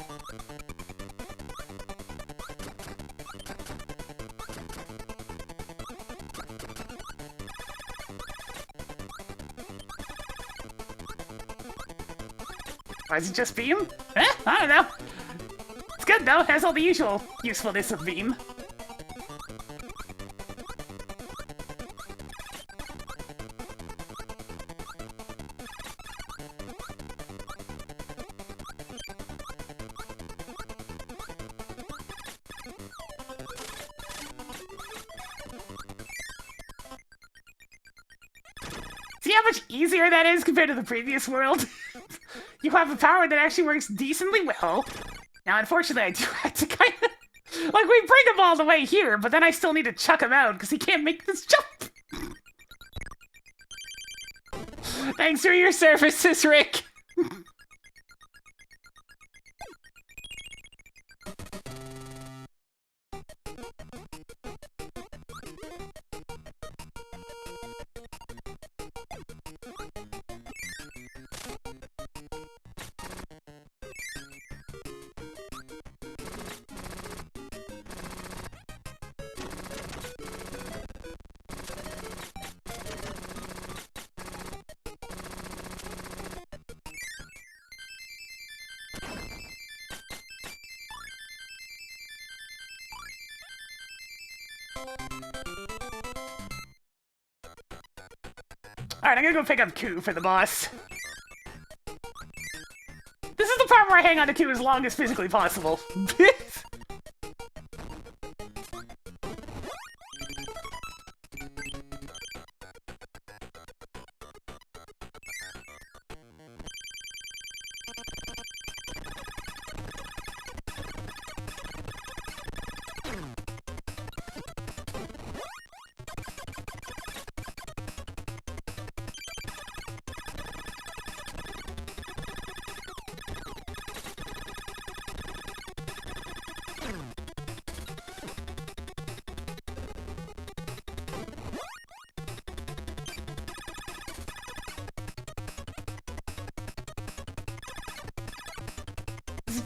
Why is it just beam? I don't know. It's good though, it has all the usual usefulness of beam. how much easier that is compared to the previous world? You have a power that actually works decently well. Now, unfortunately, I do have to kind of... Like, we bring him all the way here, but then I still need to chuck him out because he can't make this jump. Thanks for your services, Rick. Alright, I'm gonna go pick up Ku for the boss. This is the part where I hang on to Ku as long as physically possible.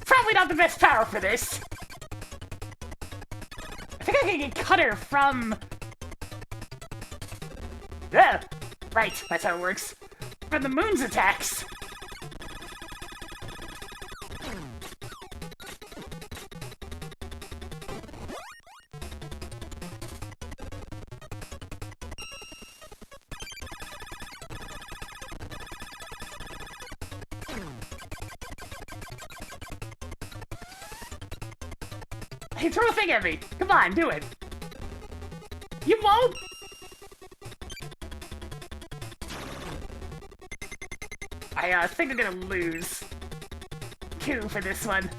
Probably not the best power for this. I think I can get Cutter from... Yeah, right, that's how it works. From the moon's attacks. Hey, throw a thing at me! Come on, do it! You won't? I think I'm gonna lose Ku for this one.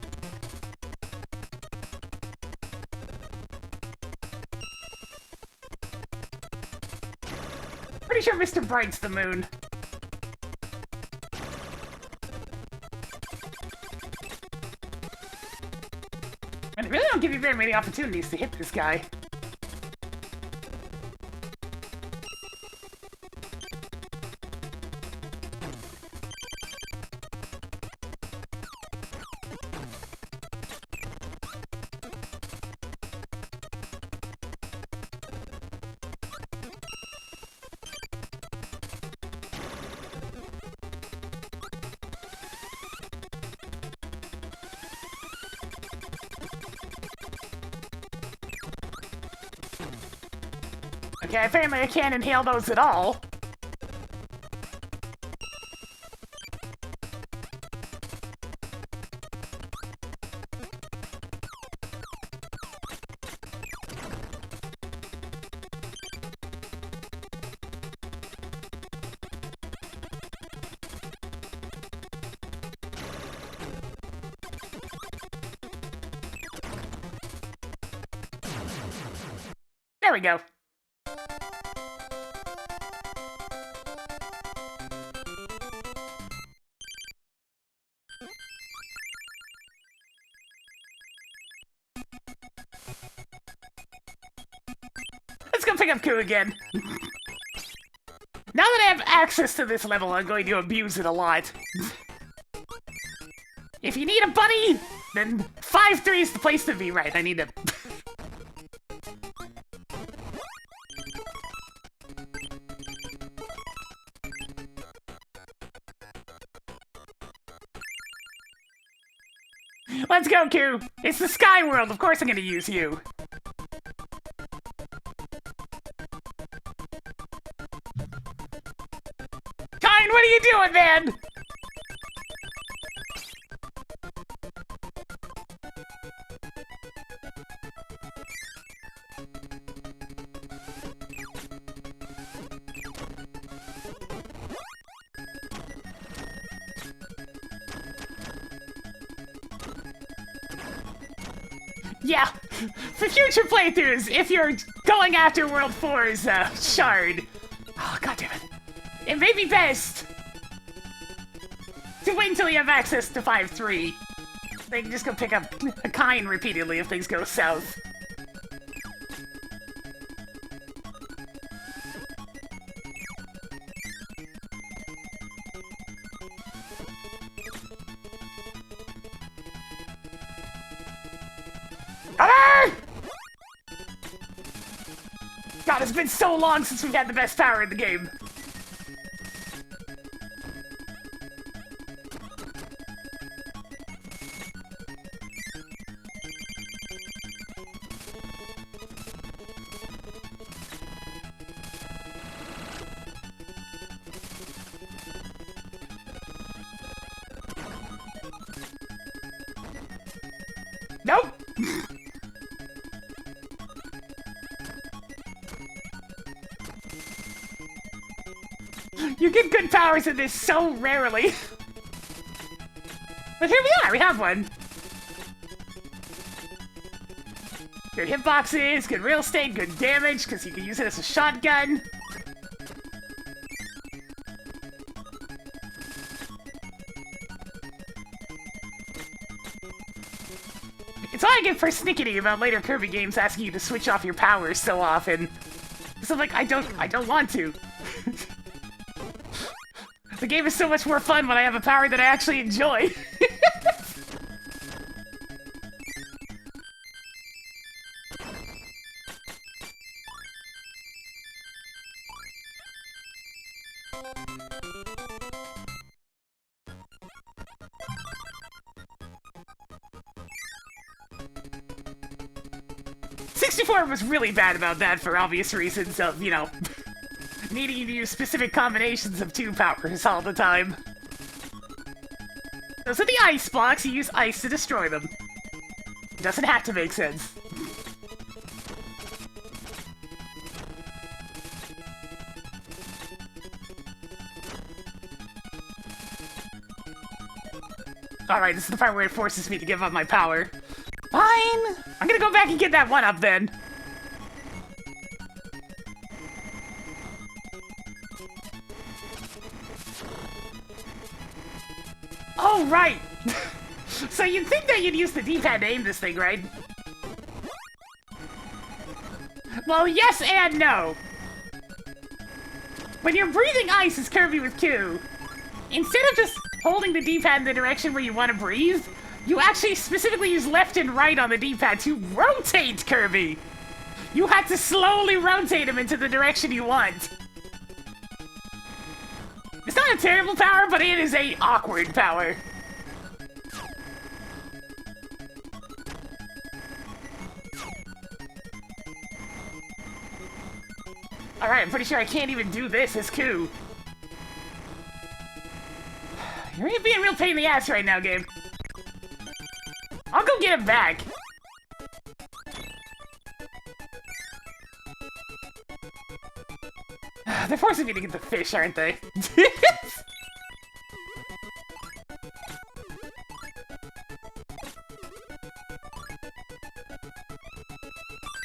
Pretty sure Mr. Bright's the moon. And it really don't give you very many opportunities to hit this guy. Okay, apparently I can't inhale those at all. There we go. Let's go pick up Ku again. Now that I have access to this level, I'm going to abuse it a lot. If you need a buddy, then 5-3 is the place to be. Right, I need to... Let's go, Ku! It's the Sky World, of course I'm gonna use you. Kine, what are you doing, man? Yeah, for future playthroughs, if you're going after World 4's shard, oh goddammit, it may be best to wait until you have access to 5.3. They can just go pick up a kind repeatedly if things go south. Ah! God, it's been so long since we've had the best power in the game. Nope! You get good powers in this so rarely. But here we are, we have one. Good hitboxes, good real estate, good damage, because you can use it as a shotgun. It's all I get persnickety about later Kirby games asking you to switch off your powers so often. So like, I don't want to. The game is so much more fun when I have a power that I actually enjoy. 64 was really bad about that for obvious reasons of, you know, needing to use specific combinations of 2 powers all the time. Those are the ice blocks, you use ice to destroy them. It doesn't have to make sense. Alright, this is the part where it forces me to give up my power. Fine! I'm gonna go back and get that 1-up then. Oh, right! So you'd think that you'd use the D-pad to aim this thing, right? Well, yes and no. When you're breathing ice as Kirby with Q, instead of just holding the D-pad in the direction where you want to breathe, you actually specifically use left and right on the D-pad to rotate Kirby! You had to slowly rotate him into the direction you want. It's not a terrible power, but it is a awkward power. Alright, I'm pretty sure I can't even do this as Q. You're being a real pain in the ass right now, game. I'll go get him back. They're forcing me to get the fish, aren't they?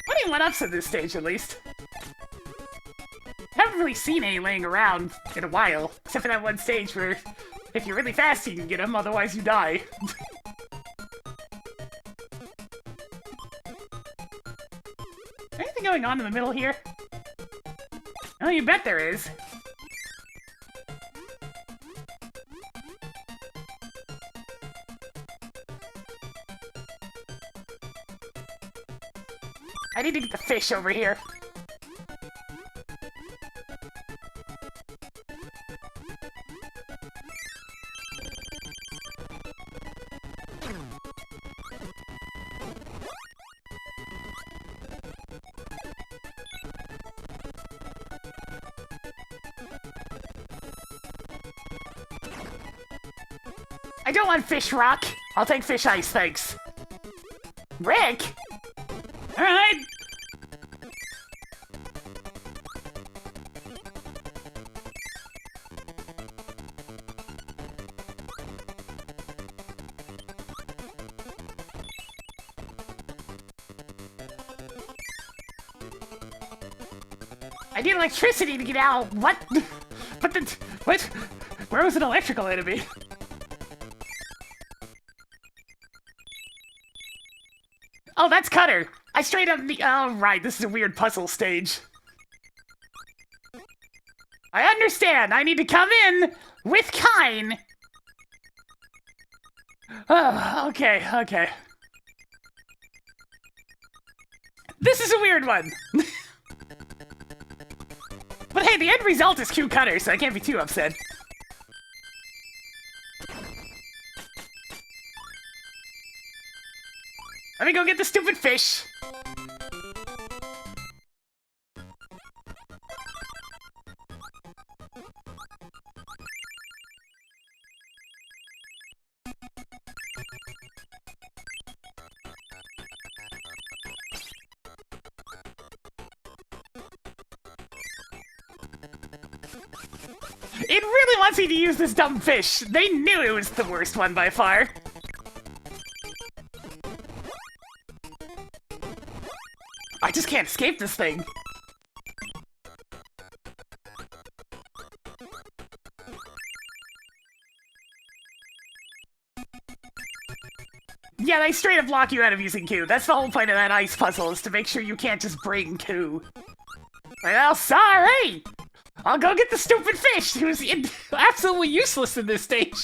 What do you 1-ups at this stage, at least? Haven't really seen any laying around in a while, except for that one stage where if you're really fast you can get them, otherwise you die. Anything going on in the middle here? Oh, you bet there is. I need to get the fish over here. I don't want fish rock. I'll take fish ice, thanks. Rick? Alright. I need electricity to get out. What? But the... What? Where was an electrical enemy? Oh, that's Cutter. I straight up... Oh, right. This is a weird puzzle stage. I understand. I need to come in with Kine. Oh, okay, okay. This is a weird one. But hey, the end result is Q Cutter, so I can't be too upset. Let me go get the stupid fish. It really wants me to use this dumb fish. They knew it was the worst one by far. I just can't escape this thing. Yeah, they straight up lock you out of using Q. That's the whole point of that ice puzzle, is to make sure you can't just bring Q. Well, sorry! I'll go get the stupid fish, who's absolutely useless in this stage.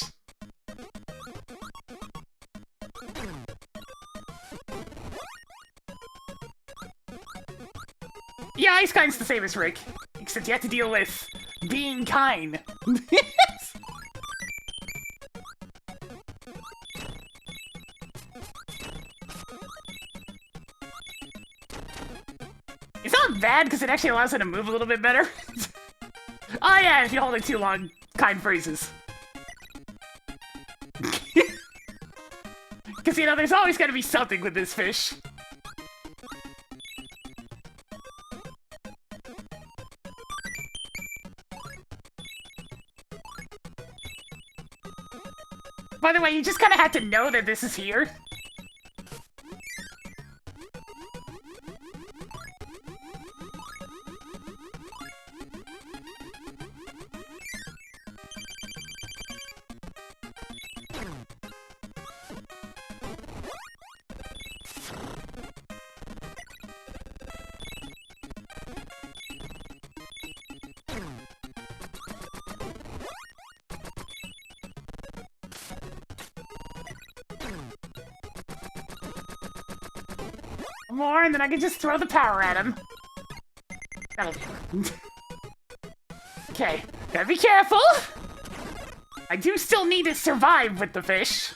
Yeah, Ice Kine's the same as Rick, except you have to deal with being kind. It's not bad because it actually allows it to move a little bit better. Oh yeah, if you hold it too long, kind freezes. Because, you know, there's always got to be something with this fish. By the way, you just kind of have to know that this is here. More, and then I can just throw the power at him. That'll do. Okay, gotta be careful! I do still need to survive with the fish.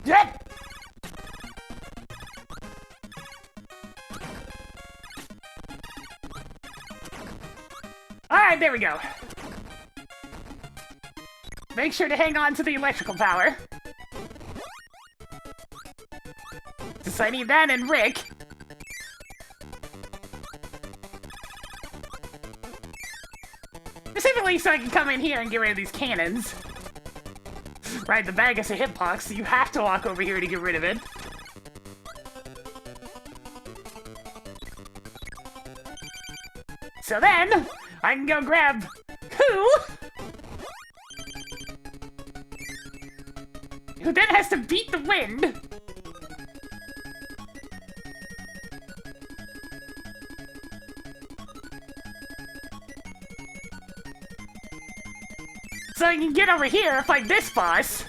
Yep. Alright, there we go. Make sure to hang on to the electrical power. Since I need that and Rick. Specifically so I can come in here and get rid of these cannons. Right, the bag has a hitbox, so you have to walk over here to get rid of it. So then, I can go grab who then has to beat the wind. So I can get over here and fight this boss.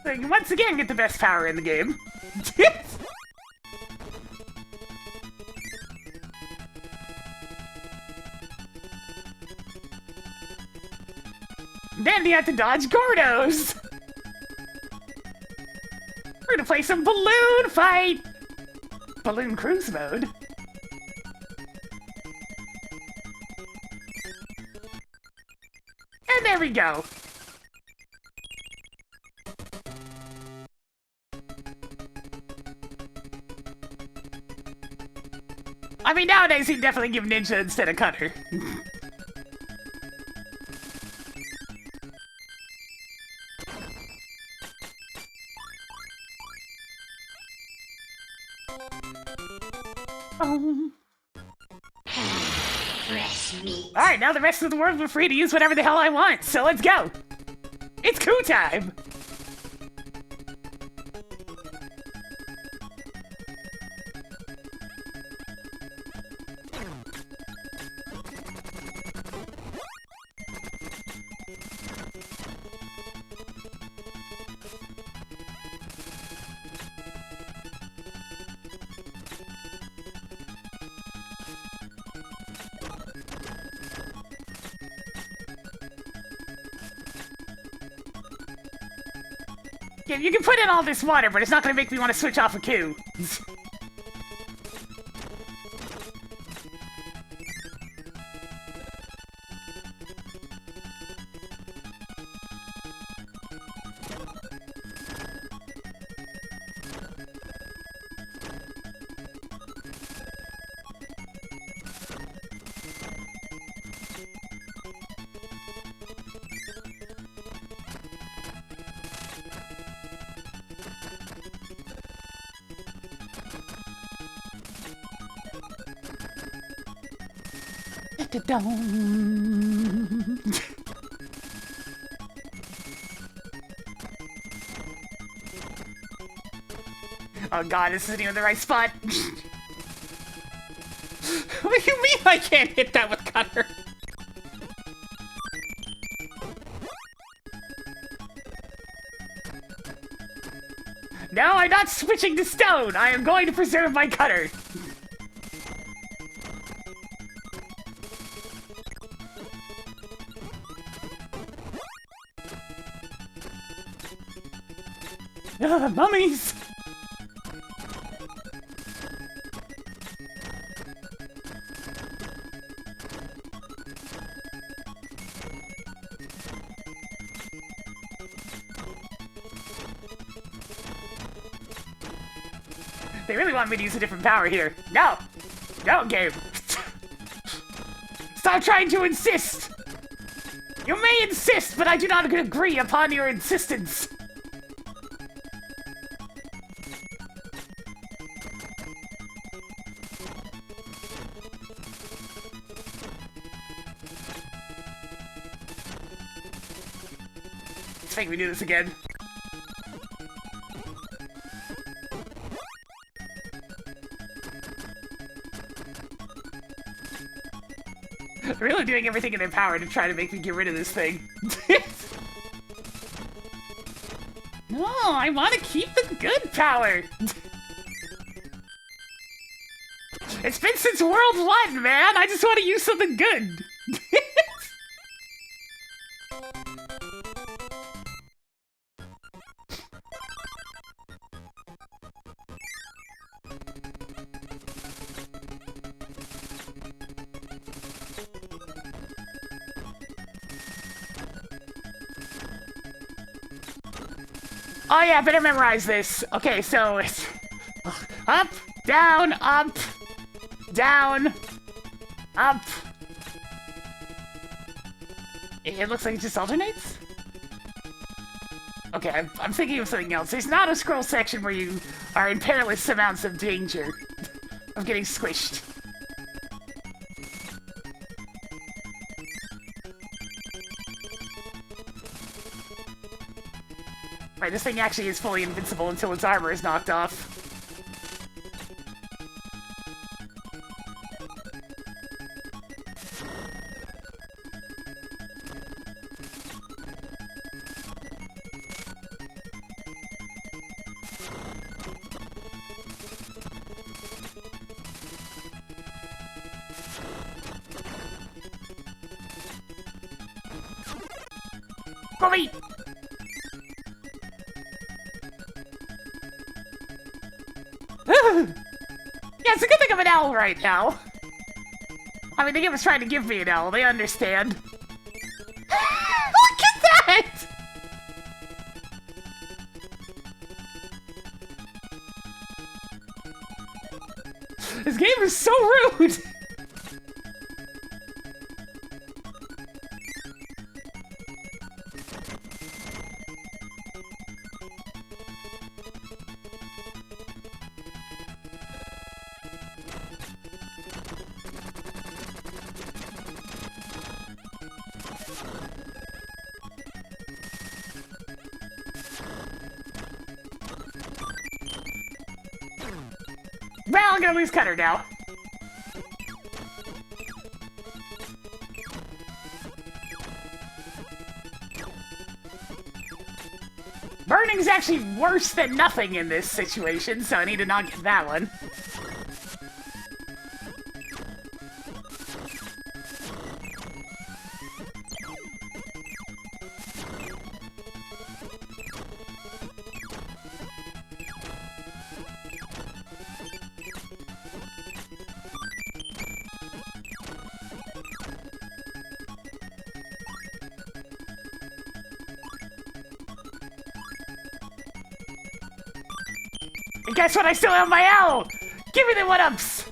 So you once again get the best power in the game. Then you have to dodge Gordos! We're gonna play some balloon fight! Balloon cruise mode. And there we go. I mean, nowadays he'd definitely give Ninja instead of Cutter. Alright, now the rest of the world we're free to use whatever the hell I want, so let's go! It's coup time! Yeah, you can put in all this water, but it's not gonna make me want to switch off a coup. Oh god, this isn't even the right spot. What do you mean I can't hit that with Cutter? No, I'm not switching to stone! I am going to preserve my Cutter! Ugh, mummies! They really want me to use a different power here. No! No, game! Stop trying to insist! You may insist, but I do not agree upon your insistence! Let's make me do this again. They're really doing everything in their power to try to make me get rid of this thing. No, I want to keep the good power. It's been since World 1, man. I just want to use something good. Oh yeah, better memorize this. Okay, so it's up, down, up, down, up. It looks like it just alternates? Okay, I'm thinking of something else. There's not a scroll section where you are in perilous amounts of danger of getting squished. Right, this thing actually is fully invincible until its armor is knocked off. Kirby! Yeah, it's a good thing I'm an owl right now. I mean, the game was trying to give me an owl. They understand. Look at that! This game is so rude! Well, I'm gonna lose Cutter now. Burning's actually worse than nothing in this situation, so I need to not get that one. And guess what? I still have my owl! Give me the one-ups!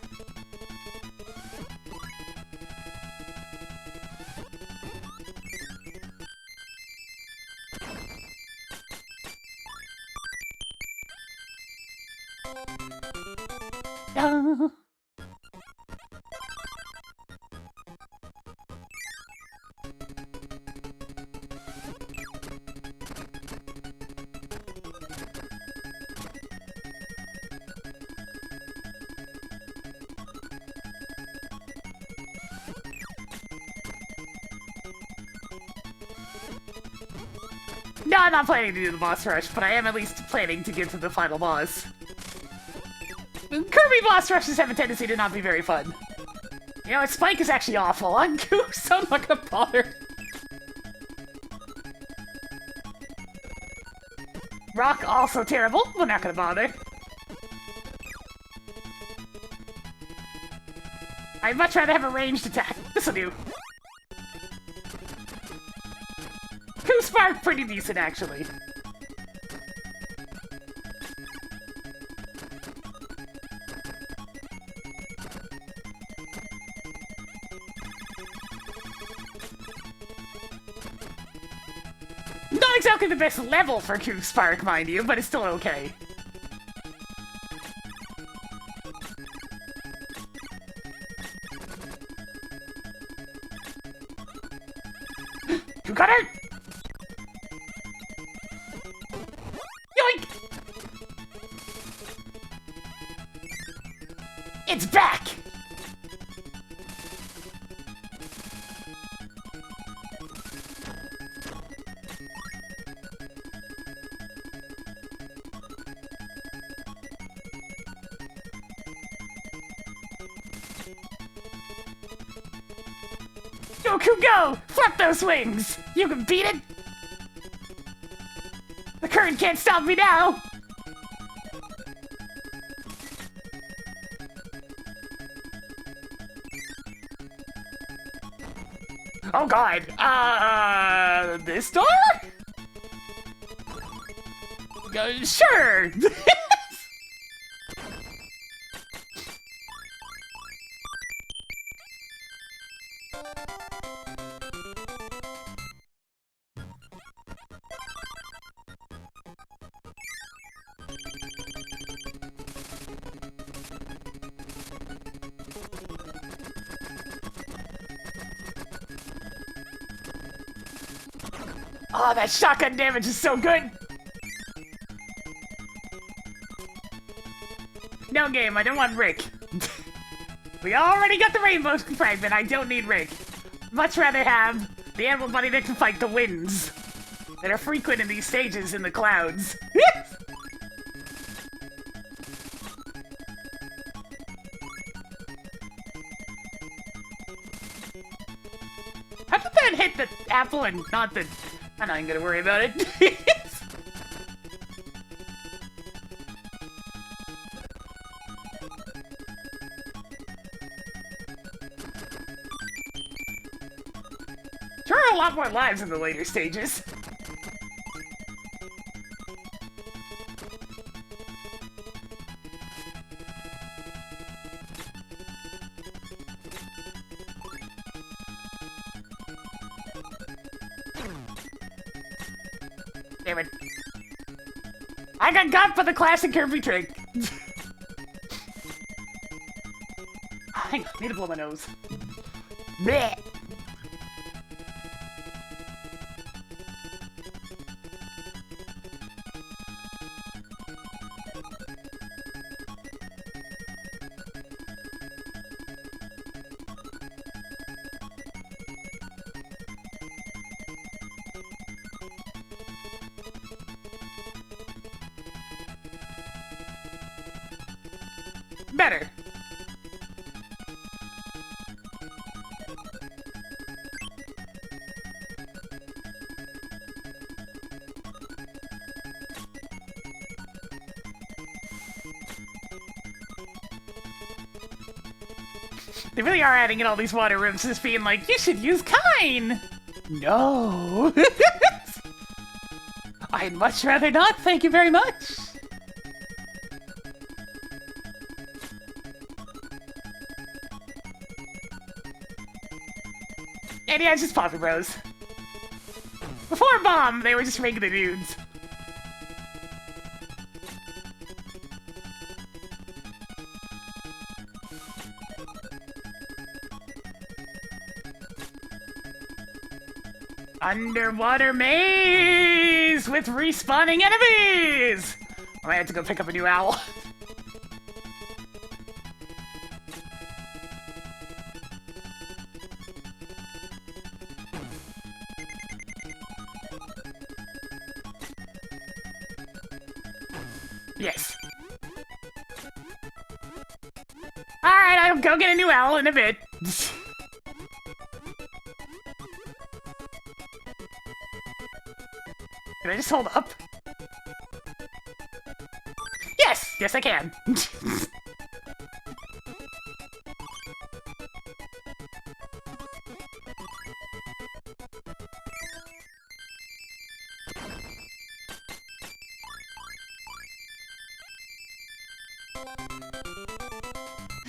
No, I'm not planning to do the boss rush, but I am at least planning to get to the final boss. Kirby boss rushes have a tendency to not be very fun. You know, Spike is actually awful. I'm Goose, so I'm not gonna bother. Rock, also terrible. We're not gonna bother. I'd much rather have a ranged attack. This'll do. Spark pretty decent, actually. Not exactly the best level for Q Spark, mind you, but it's still okay. You got it! It's back! Goku, go! Flip those wings! You can beat it! The current can't stop me now! Oh god, this door? Sure! Oh, that shotgun damage is so good! No game, I don't want Rick. We already got the rainbow fragment, I don't need Rick. Much rather have the animal bunny that can fight the winds that are frequent in these stages in the clouds. How did that hit the apple and not the I'm not even gonna worry about it. There are a lot more lives in the later stages. Damn it. I got for the classic Kirby trick. Hang on, need to blow my nose. Blech. Better. They really are adding in all these water rooms, just being like, you should use Kine! No! I'd much rather not, thank you very much! And yeah, it's just Poppy Bros. Before Bomb, they were just regular dudes. Underwater maze with respawning enemies! I might have to go pick up a new owl. Yes. Alright, I'll go get a new owl in a bit. Can I just hold up? Yes! Yes, I can.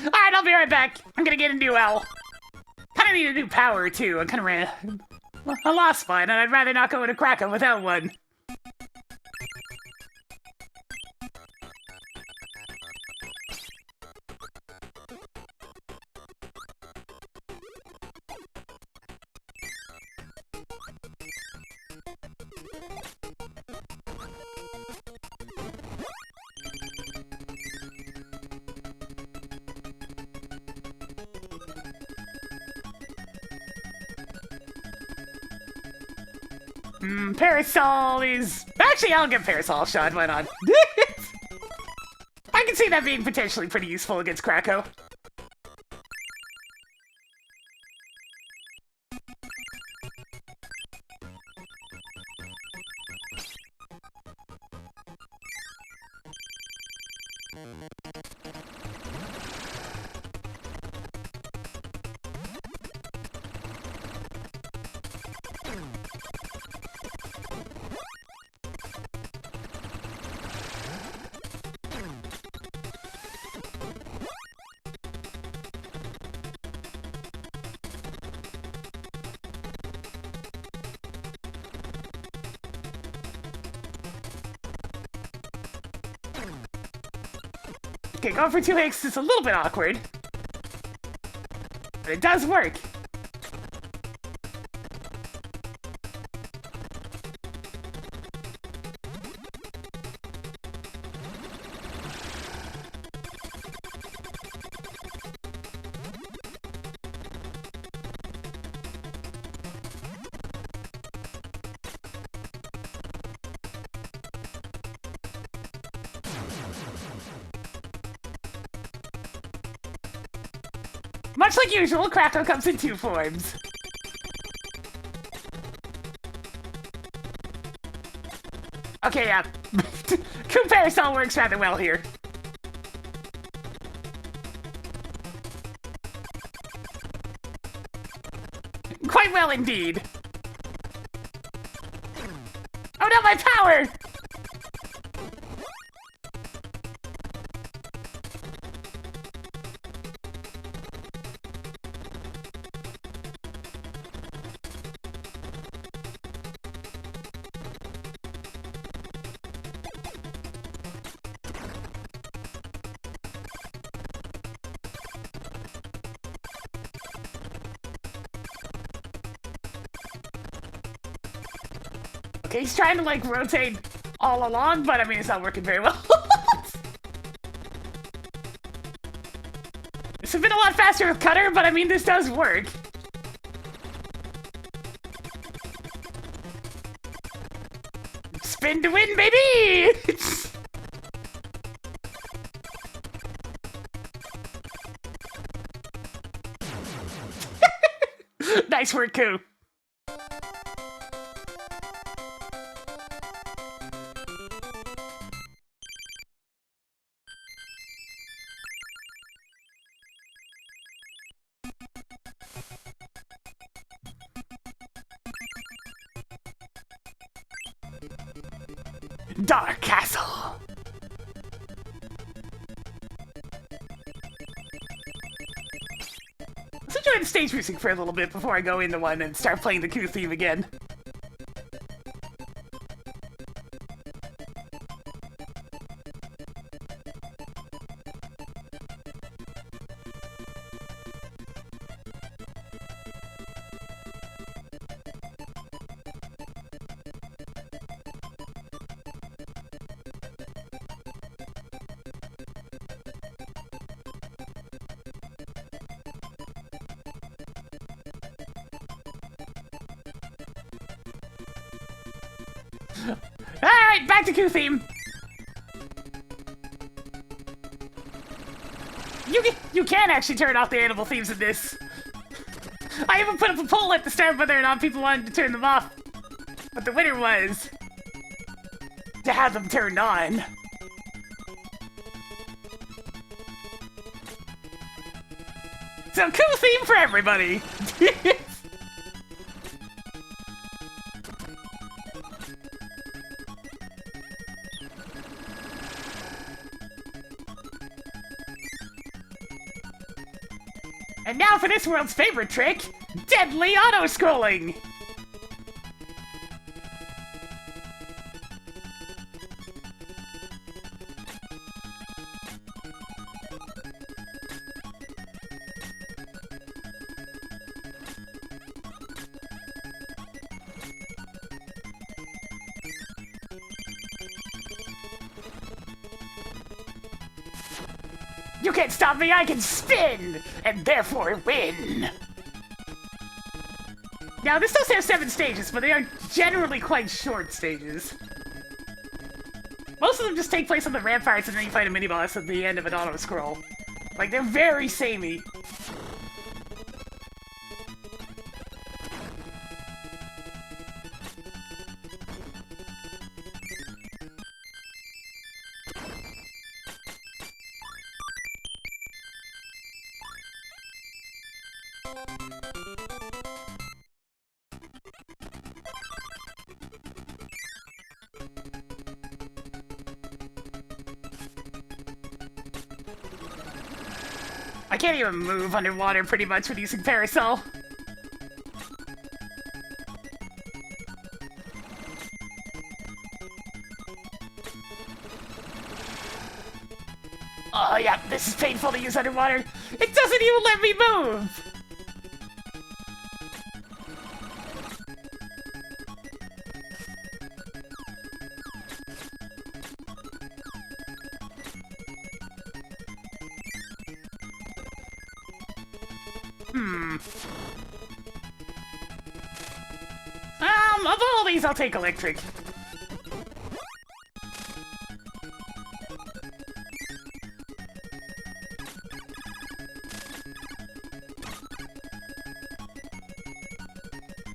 Alright, I'll be right back. I'm gonna get a new owl. Kinda need a new power, too. I'm kinda ran. I lost mine, and I'd rather not go into Krakow without one. Parasol is... Actually, I'll give Parasol a shot, why not? I can see that being potentially pretty useful against Krakow. Okay, going for 2 hits is a little bit awkward. But it does work. Much like usual, Krakow comes in 2 forms. Okay, yeah. Comparison works rather well here. Quite well indeed. Oh no, my power! Okay, he's trying to, like, rotate all along, but I mean, it's not working very well. It's been a lot faster with Cutter, but I mean, this does work. Spin to win, baby! Nice work, Koo. Dark Castle. Let's enjoy the stage music for a little bit before I go into one and start playing the Koo theme again. Alright, back to Koo theme. You can actually turn off the animal themes in this. I even put up a poll at the start whether or not people wanted to turn them off. But the winner was to have them turned on. So Koo theme for everybody. And now for this world's favorite trick, deadly auto-scrolling! You can't stop me, I can spin! And therefore win! Now, this does have 7 stages, but they are generally quite short stages. Most of them just take place on the ramparts and then you fight a mini-boss at the end of an auto-scroll. Like, they're very samey. I can't even move underwater pretty much when using Parasol. Oh yeah, this is painful to use underwater. It doesn't even let me move! Of all these, I'll take electric.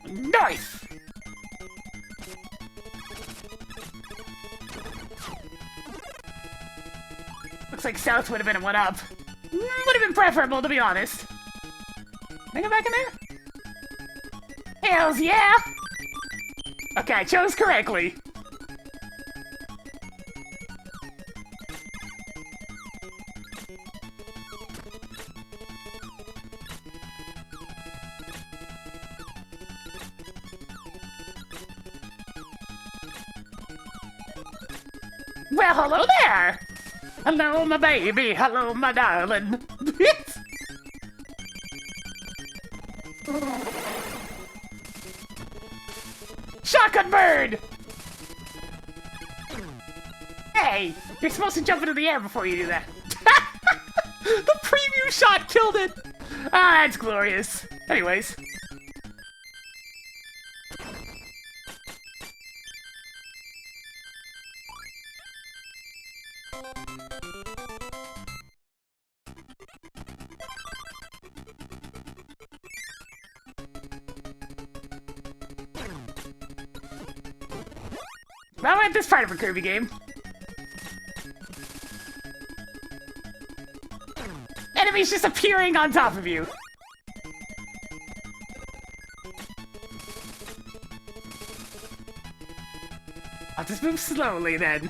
Nice! looks like south would have been a 1-up. Would have been preferable, to be honest. Can I go back in there? Hells yeah! Okay, I chose correctly. Well, hello there! Hello, my baby. Hello, my darling. Shotgun bird! Hey, you're supposed to jump into the air before you do that. The preview shot killed it! Ah, that's glorious. Anyways. Well, at this part of a Kirby game. Enemies just appearing on top of you. I'll just move slowly then.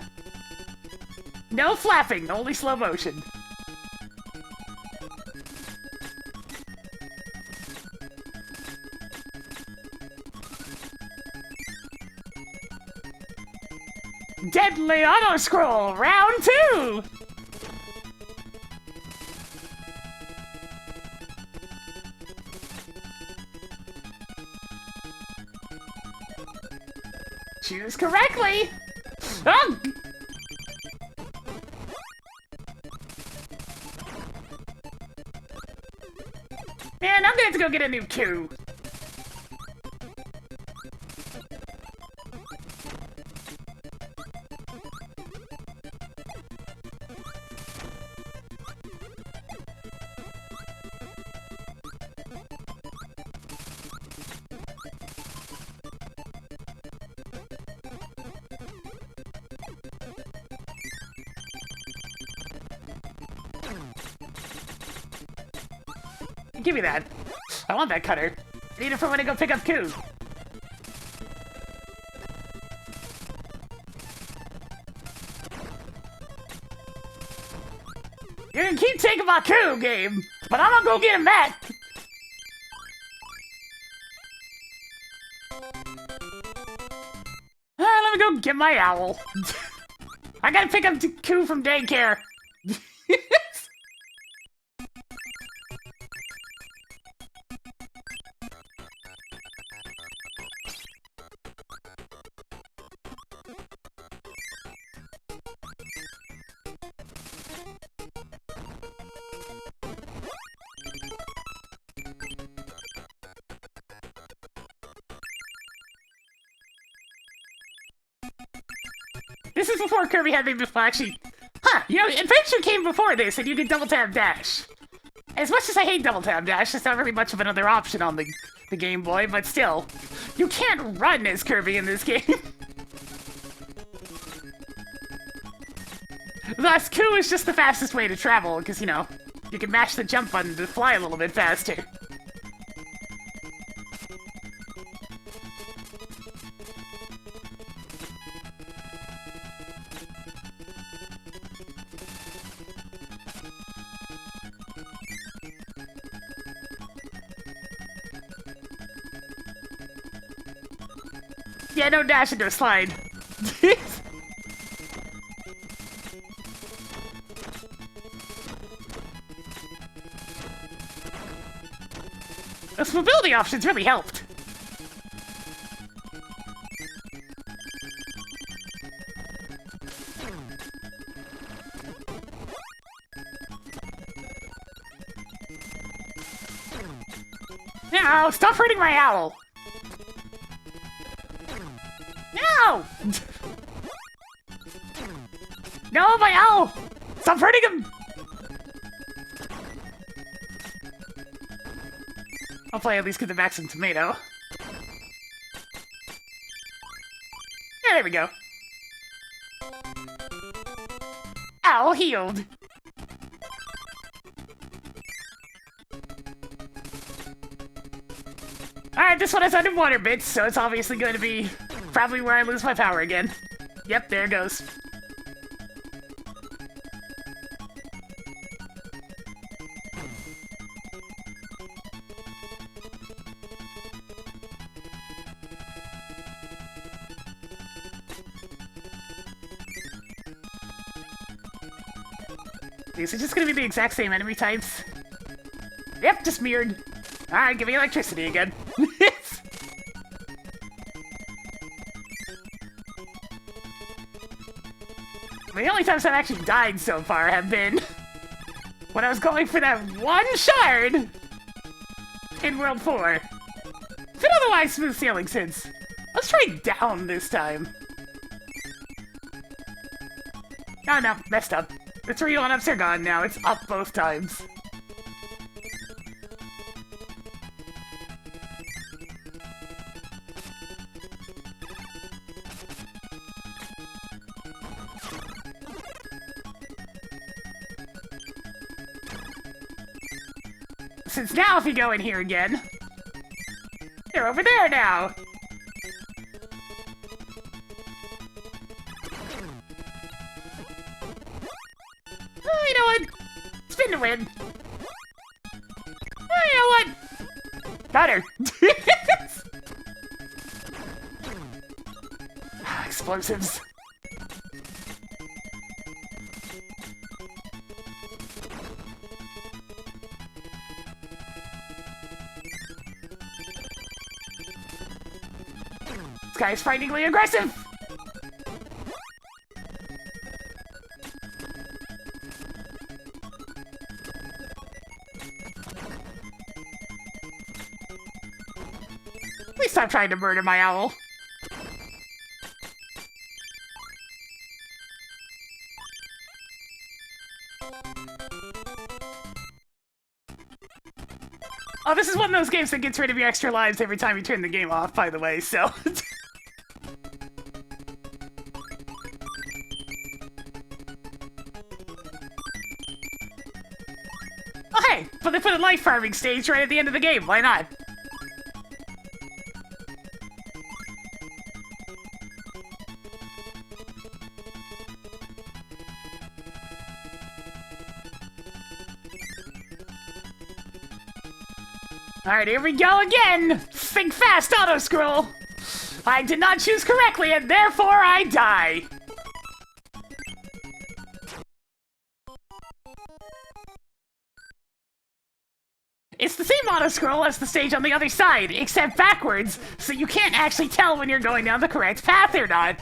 No flapping, only slow motion. Deadly auto scroll, round 2! Choose correctly! Oh! Man, I'm gonna have to go get a new coup. Give me that. I want that cutter. I need it for when I go pick up Coup. You're gonna keep taking my Coup, game, but I'm gonna go get him back. Let me go get my owl. I gotta pick up Coup from daycare. This is before Kirby had the actually... Huh, you know, Adventure came before this, and you could double tap dash. As much as I hate double tap dash, it's not really much of another option on the Game Boy, but still. You can't run as Kirby in this game. Thus, Coup is just the fastest way to travel, because, you know, you can mash the jump button to fly a little bit faster. Yeah, don't dash into a slide. Those mobility options really helped. No, stop hurting my owl. No! No, my owl! Stop hurting him! Hopefully I at least get the back some tomato. Yeah, there we go. Owl healed. Alright, this one has underwater bits, so it's obviously going to be probably where I lose my power again. Yep, there it goes. Is it just gonna be the exact same enemy types? Yep, just mirrored. Alright, give me electricity again. The only times I've actually died so far have been when I was going for that one shard in World 4. It's been otherwise smooth sailing since. Let's try down this time. Oh no, messed up. The 3 1-ups are gone now, it's up both times. Since now if you go in here again, they're over there now! Oh, you know what? Spin to win. Oh, you know what? Better. Explosives. This guy is frighteningly aggressive! Please stop trying to murder my owl. Oh, this is one of those games that gets rid of your extra lives every time you turn the game off, by the way, so... Oh, hey! But they put a life farming stage right at the end of the game, why not? Alright, here we go again! Think fast, auto-scroll! I did not choose correctly, and therefore I die! It's the same auto-scroll as the stage on the other side, except backwards, so you can't actually tell when you're going down the correct path or not.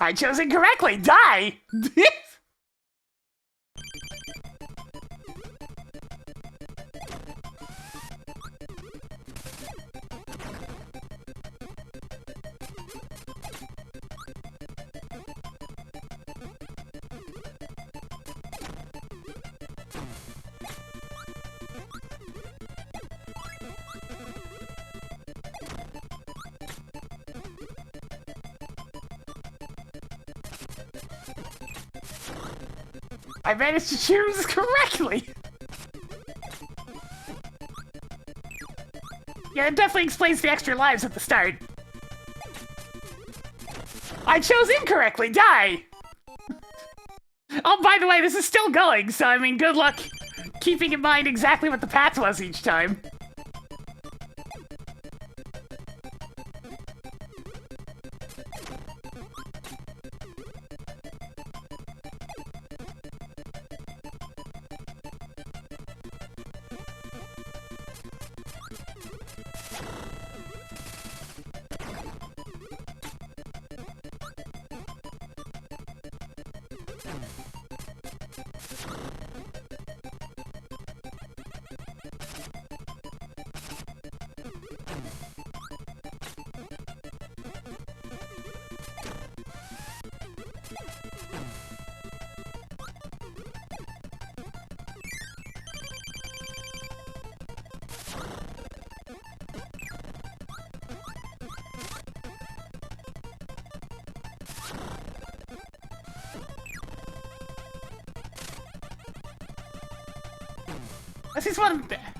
I chose incorrectly! Die! I managed to choose correctly! Yeah, it definitely explains the extra lives at the start. I chose incorrectly! Die! Oh, by the way, this is still going, so I mean, good luck keeping in mind exactly what the path was each time.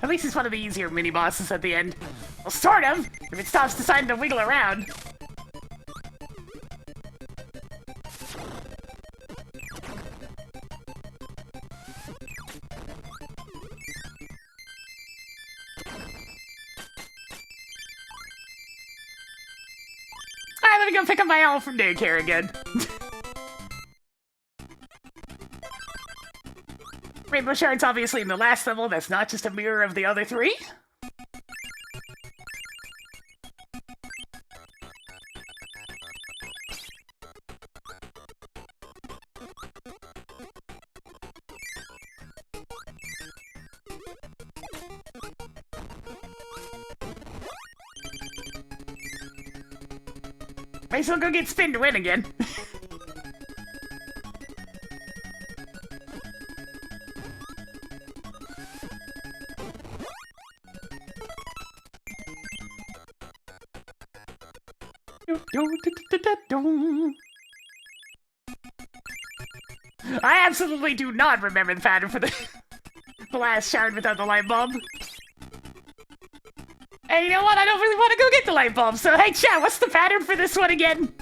At least he's one of the easier mini bosses at the end. Well, sort of, if it stops deciding to wiggle around. Alright, let me go pick up my owl from daycare again. Rainbow Shard's obviously in the last level, that's not just a mirror of the other three. Might as well go get Spin to win again. I absolutely do not remember the pattern for the last shard without the light bulb. And you know what? I don't really want to go get the light bulb, so hey chat, what's the pattern for this one again?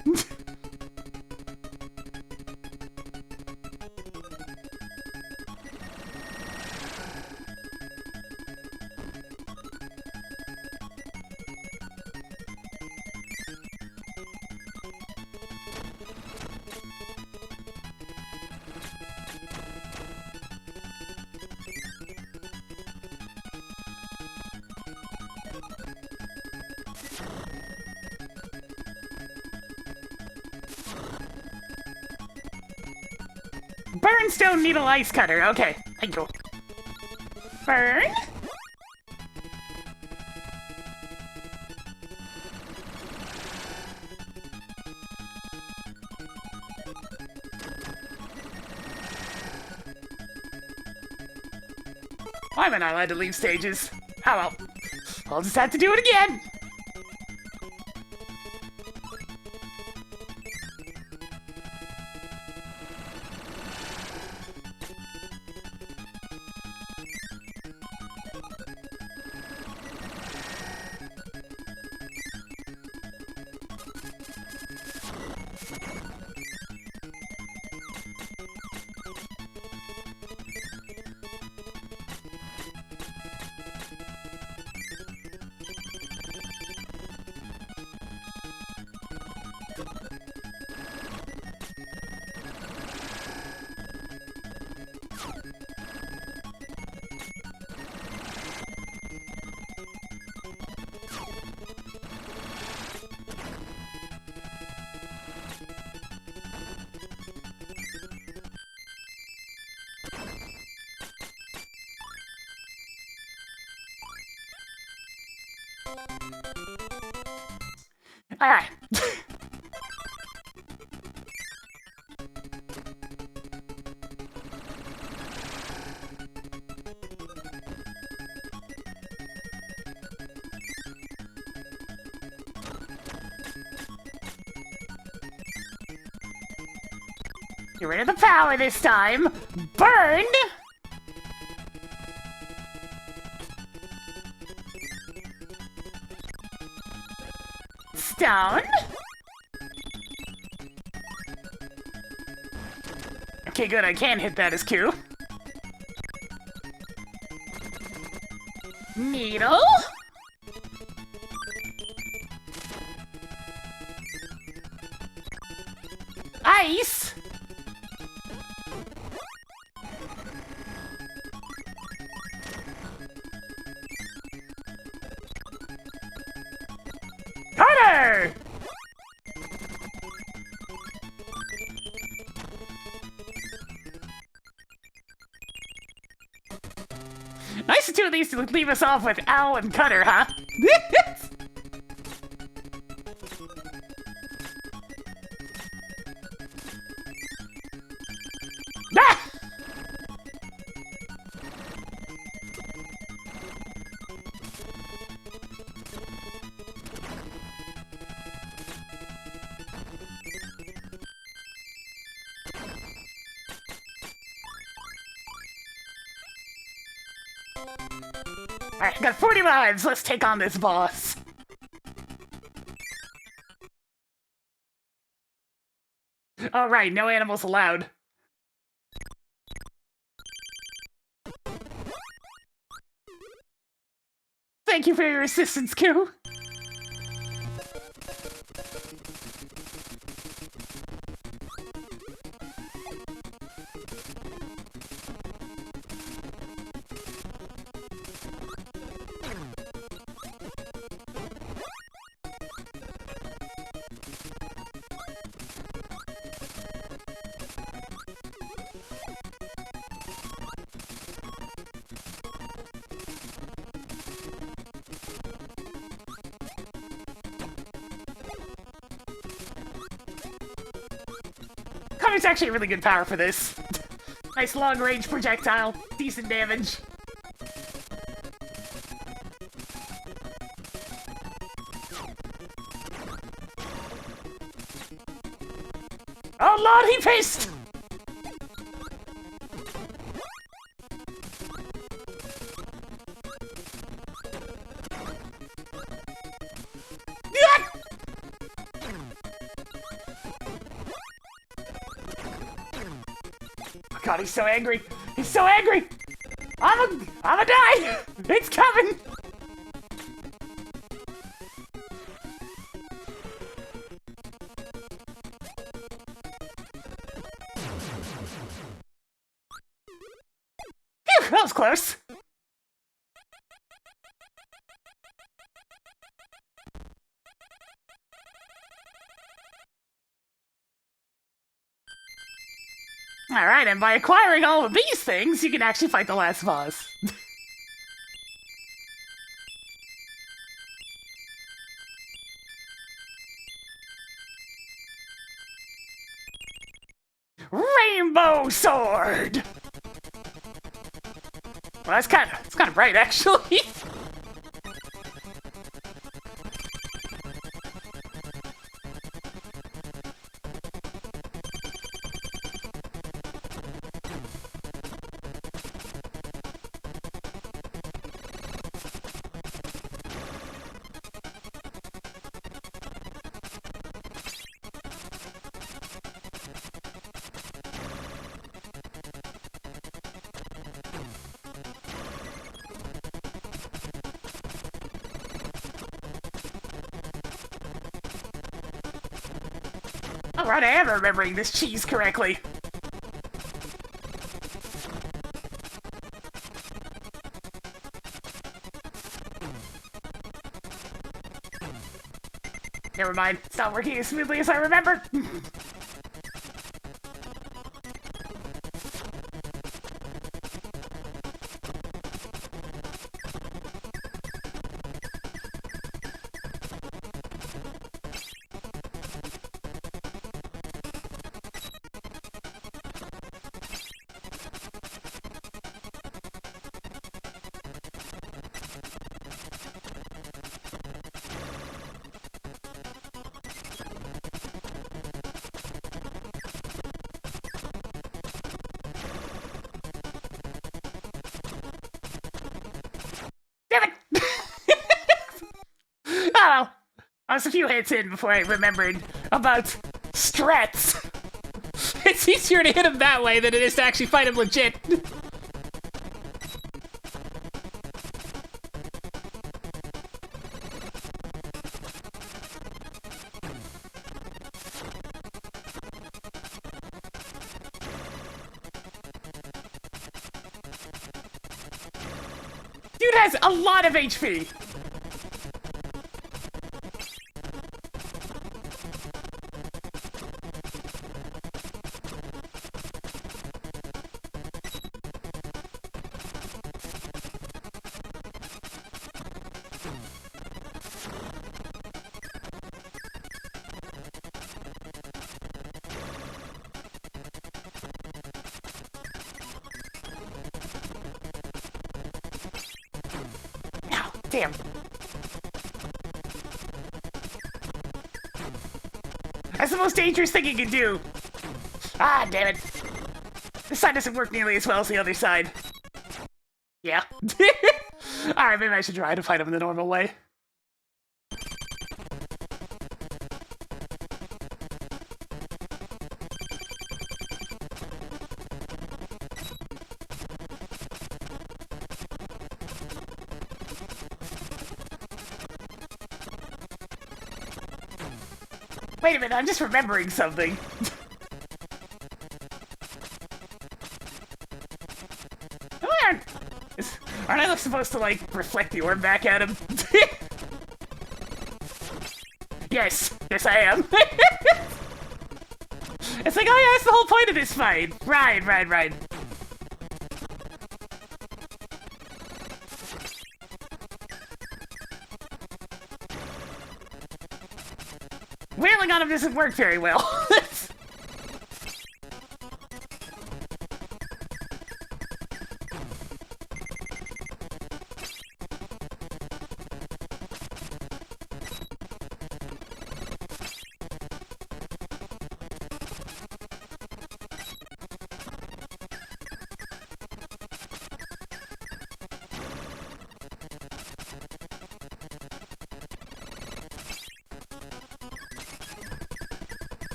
Burnstone Needle Ice Cutter. Okay, thank you. Burn. Why am I not allowed to leave stages? Oh well. I'll just have to do it again. Alright. Get rid of the power this time. Burn! Stone. Okay, good, I can hit that as Q. Needle. Ice. Cutter! Nice to at least leave us off with Owl and Cutter, huh? Ah! Alright, got 40 lives. Let's take on this boss. Alright, no animals allowed. Thank you for your assistance, Q. It's actually a really good power for this. Nice long-range projectile, decent damage. Oh lord, he pissed! God, he's so angry. He's so angry. I'm a die. It's coming. Phew, that was close. Alright, and by acquiring all of these things, you can actually fight the last boss. Rainbow Sword! Well, it's kind of bright, actually. Alright, I am remembering this cheese correctly. Never mind, it's not working as smoothly as I remember. I was a few hits in before I remembered about strats. It's easier to hit him that way than it is to actually fight him legit. Dude has a lot of HP. Damn. That's the most dangerous thing you can do. Ah, damn it. This side doesn't work nearly as well as the other side. Yeah. Alright, maybe I should try to fight him the normal way. Wait a minute, I'm just remembering something. Aren't I supposed to, like, reflect the orb back at him? Yes, I am. It's like, oh yeah, that's the whole point of this fight. Right. Wailing on him doesn't work very well.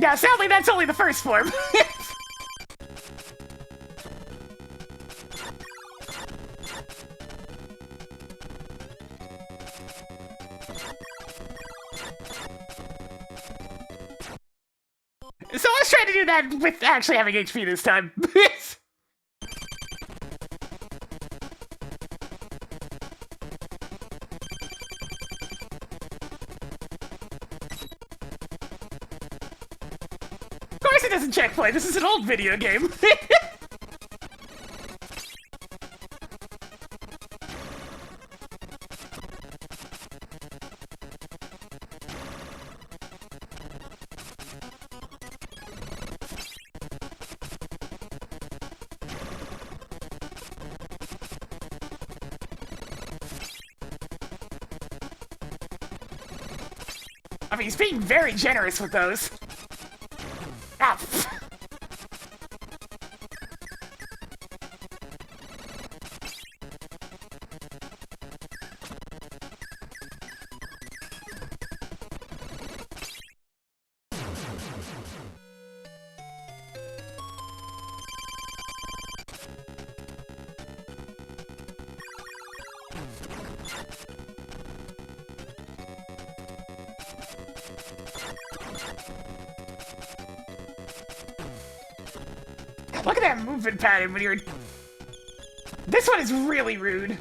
Yeah, sadly, that's only the first form. So let's try to do that with actually having HP this time. Of course it doesn't checkpoint, this is an old video game. I mean, he's being very generous with those. Ah. Look at that movement pattern when you're... This one is really rude.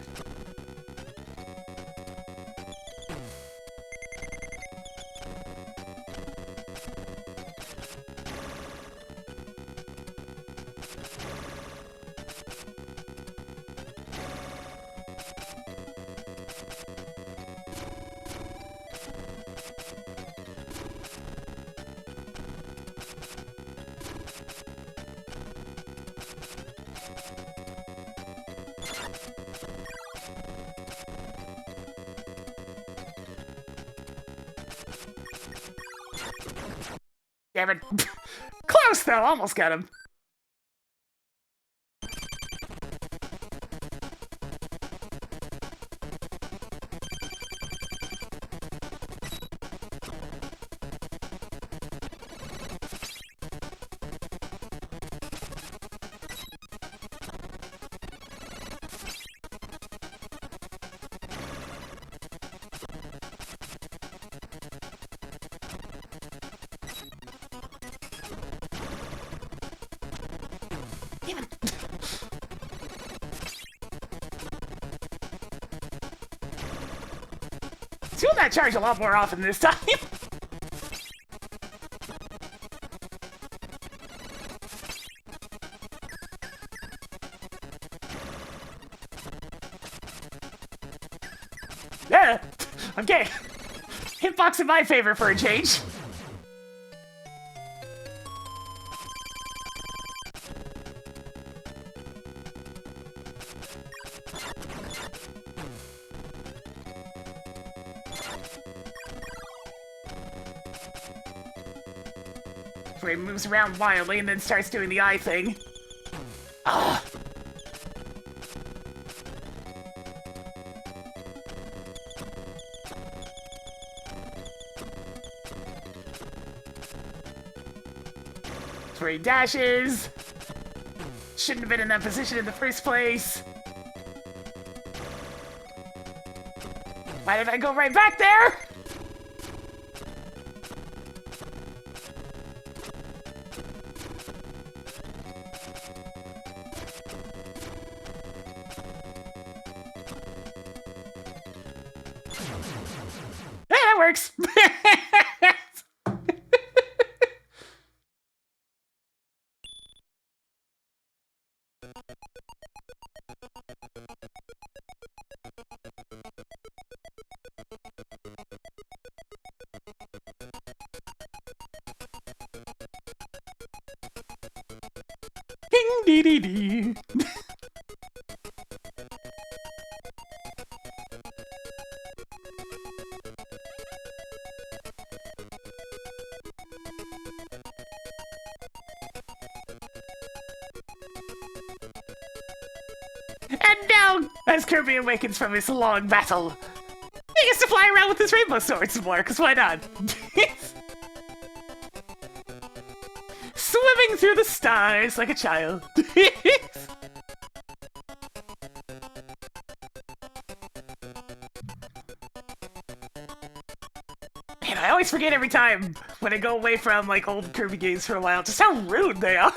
Damn it. Close, though. Almost got him. Doing that charge a lot more often this time. Yeah, okay. Hitbox in my favor for a change. Where he moves around wildly and then starts doing the eye thing. Ah! That's where he dashes. Shouldn't have been in that position in the first place. Why did I go right back there? Hey, that works. Ding dee dee dee. And now, as Kirby awakens from his long battle, he gets to fly around with his rainbow sword some more, because why not? Swimming through the stars like a child. Man, I always forget every time when I go away from, like, old Kirby games for a while, just how rude they are.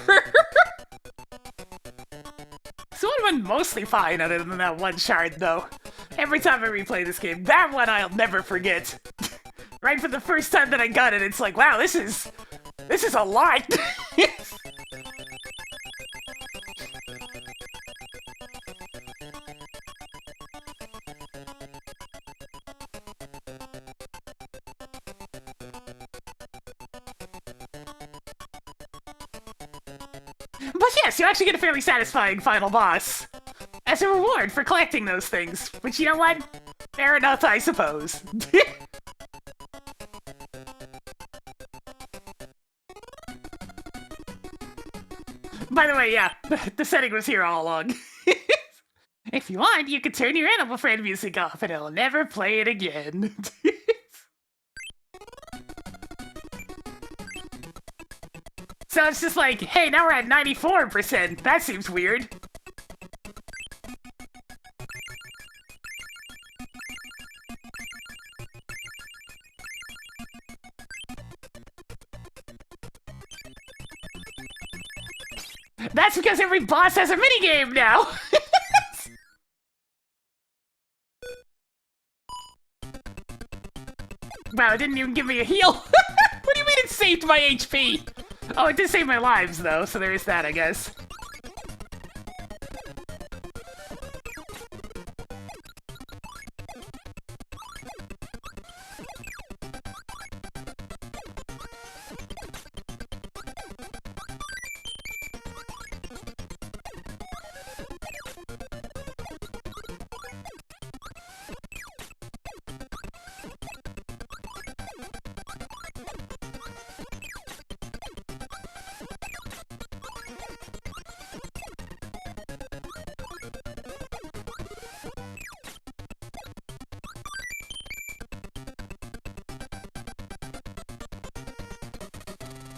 This one went mostly fine other than that one shard, though. Every time I replay this game, that one I'll never forget. Right from the first time that I got it, it's like, wow, this is a lot. But yes, you actually get a fairly satisfying final boss. As a reward for collecting those things. Which, you know what? Fair enough, I suppose. By the way, yeah, the setting was here all along. If you want, you can turn your animal friend music off and it'll never play it again. So it's just like, hey, now we're at 94%. That seems weird. That's because every boss has a minigame now! Wow, it didn't even give me a heal! What do you mean it saved my HP? Oh, it did save my lives, though, so there is that, I guess.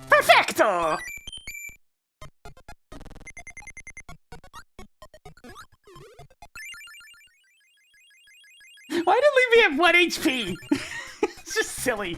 Perfecto! Why did it leave me at 1 HP? It's just silly.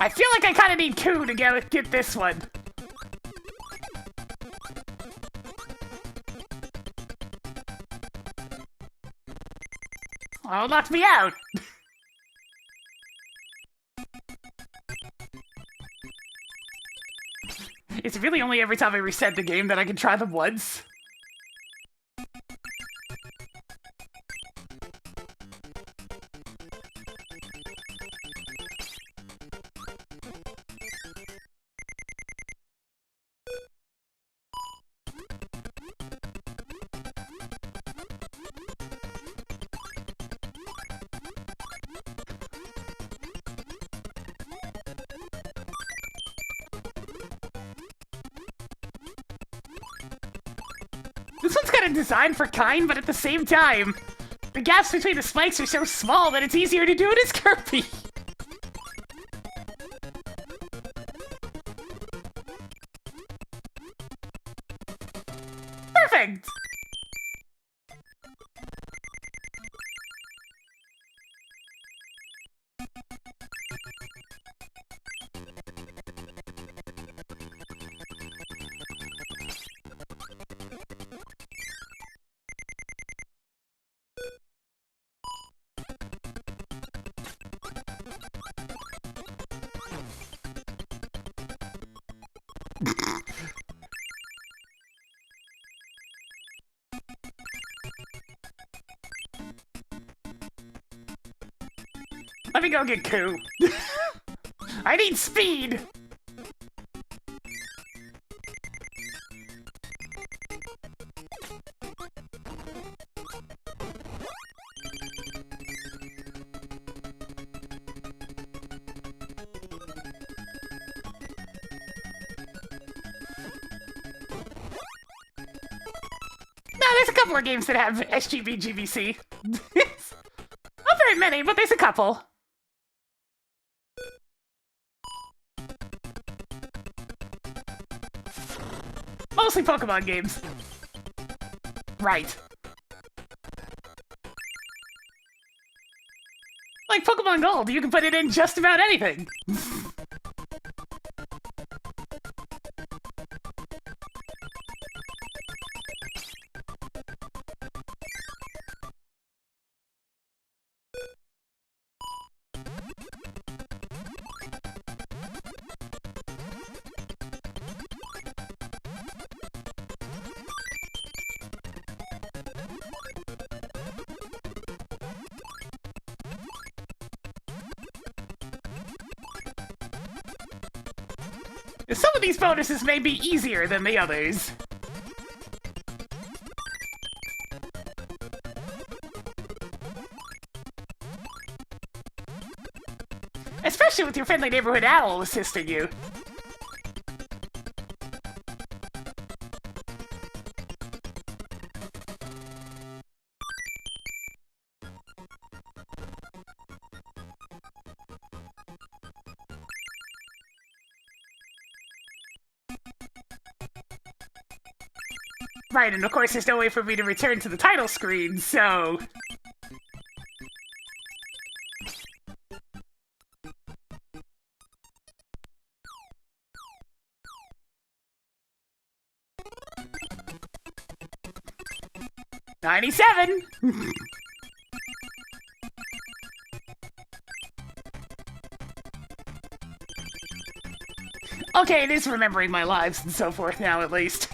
I feel like I kind of need Ku to get this one. Oh, knocked me out. It's really only every time I reset the game that I can try them once. This one's kind of designed for kind, but at the same time, the gaps between the spikes are so small that it's easier to do it as Kirby. Perfect! Let me go get Koo. I need speed! No, there's a couple of games that have SGB GBC. Not very many, but there's a couple. Mostly Pokemon games. Right. Like Pokemon Gold, you can put it in just about anything. Some of these bonuses may be easier than the others. Especially with your friendly neighborhood owl assisting you. Right, and of course there's no way for me to return to the title screen, so... $97! Okay, it is remembering my lives and so forth now, at least.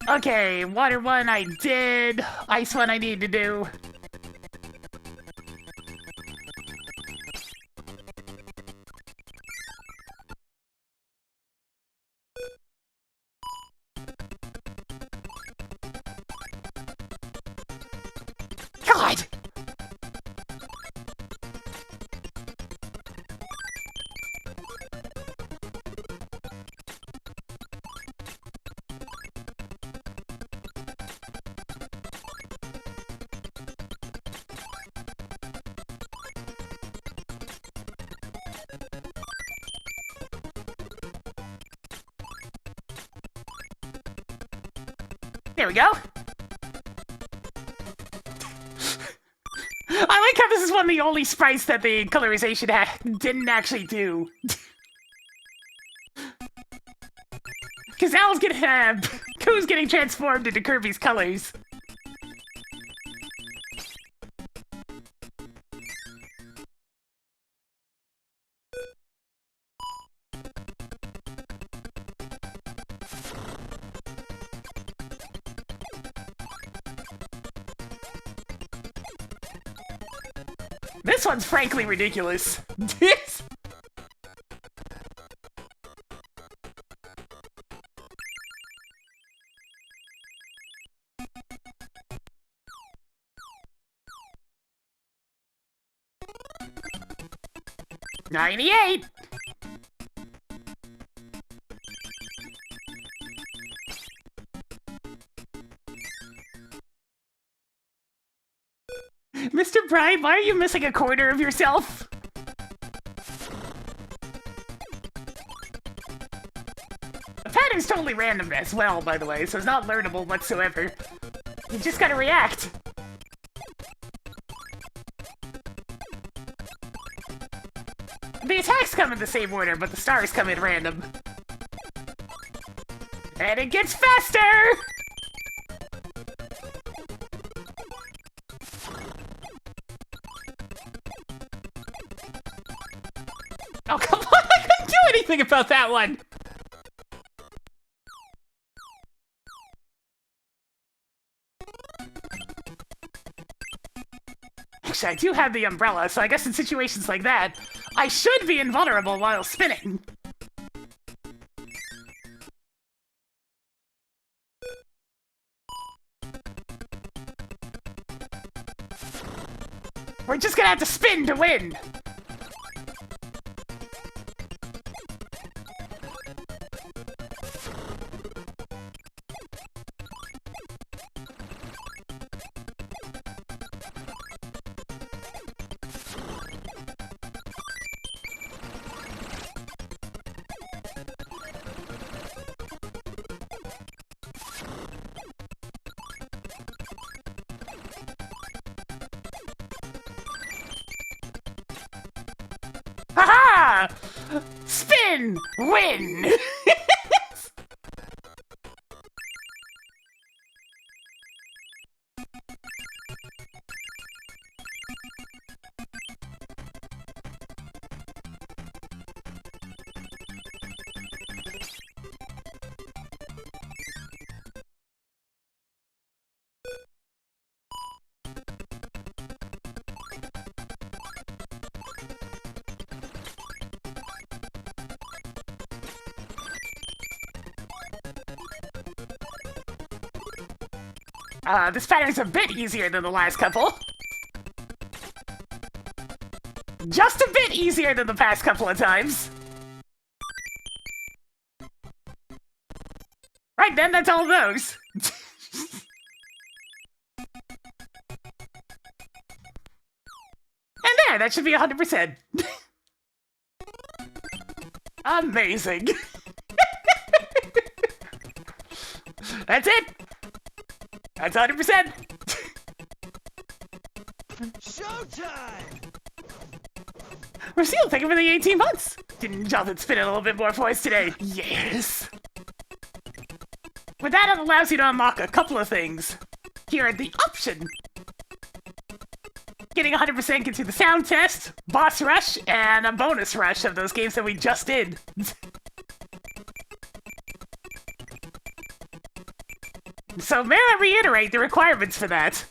Okay, water one I did, ice one I need to do. God! There we go. I like how this is one of the only sprites that the colorization didn't actually do. Because Owl's getting, Koo's getting transformed into Kirby's colors. This one's frankly ridiculous. 98! Mr. Bright, why are you missing a quarter of yourself? The pattern's totally random as well, by the way, so it's not learnable whatsoever. You just gotta react. The attacks come in the same order, but the stars come in random. And it gets faster! Oh, come on! I couldn't do anything about that one! Actually, I do have the umbrella, so I guess in situations like that, I should be invulnerable while spinning. We're just gonna have to spin to win! Haha! Spin! Win! This pattern's a bit easier than the last couple. Just a bit easier than the past couple of times. Right then, that's all those. And there, that should be 100%. Amazing. That's it. That's 100%! Showtime! Lucille, thank you for the 18 months! Didn't Jonathan spin it a little bit more for us today? Yes! With that, it allows you to unlock a couple of things. Here are the option. Getting 100% gets you the sound test, boss rush, and a bonus rush of those games that we just did. So may I reiterate the requirements for that?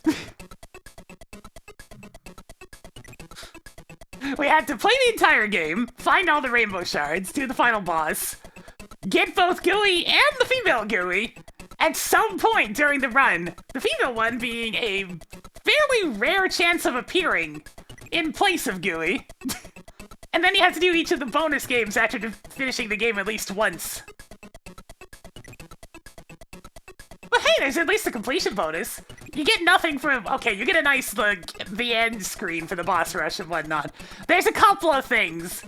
We had to play the entire game, find all the rainbow shards, do the final boss, get both Gooey and the female Gooey at some point during the run, the female one being a fairly rare chance of appearing in place of Gooey. And then you have to do each of the bonus games after finishing the game at least once. But hey, there's at least a completion bonus. You get nothing from... Okay, you get a nice, the end screen for the boss rush and whatnot. There's a couple of things,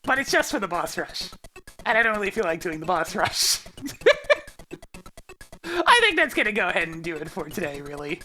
but it's just for the boss rush. And I don't really feel like doing the boss rush. I think that's gonna go ahead and do it for today, really.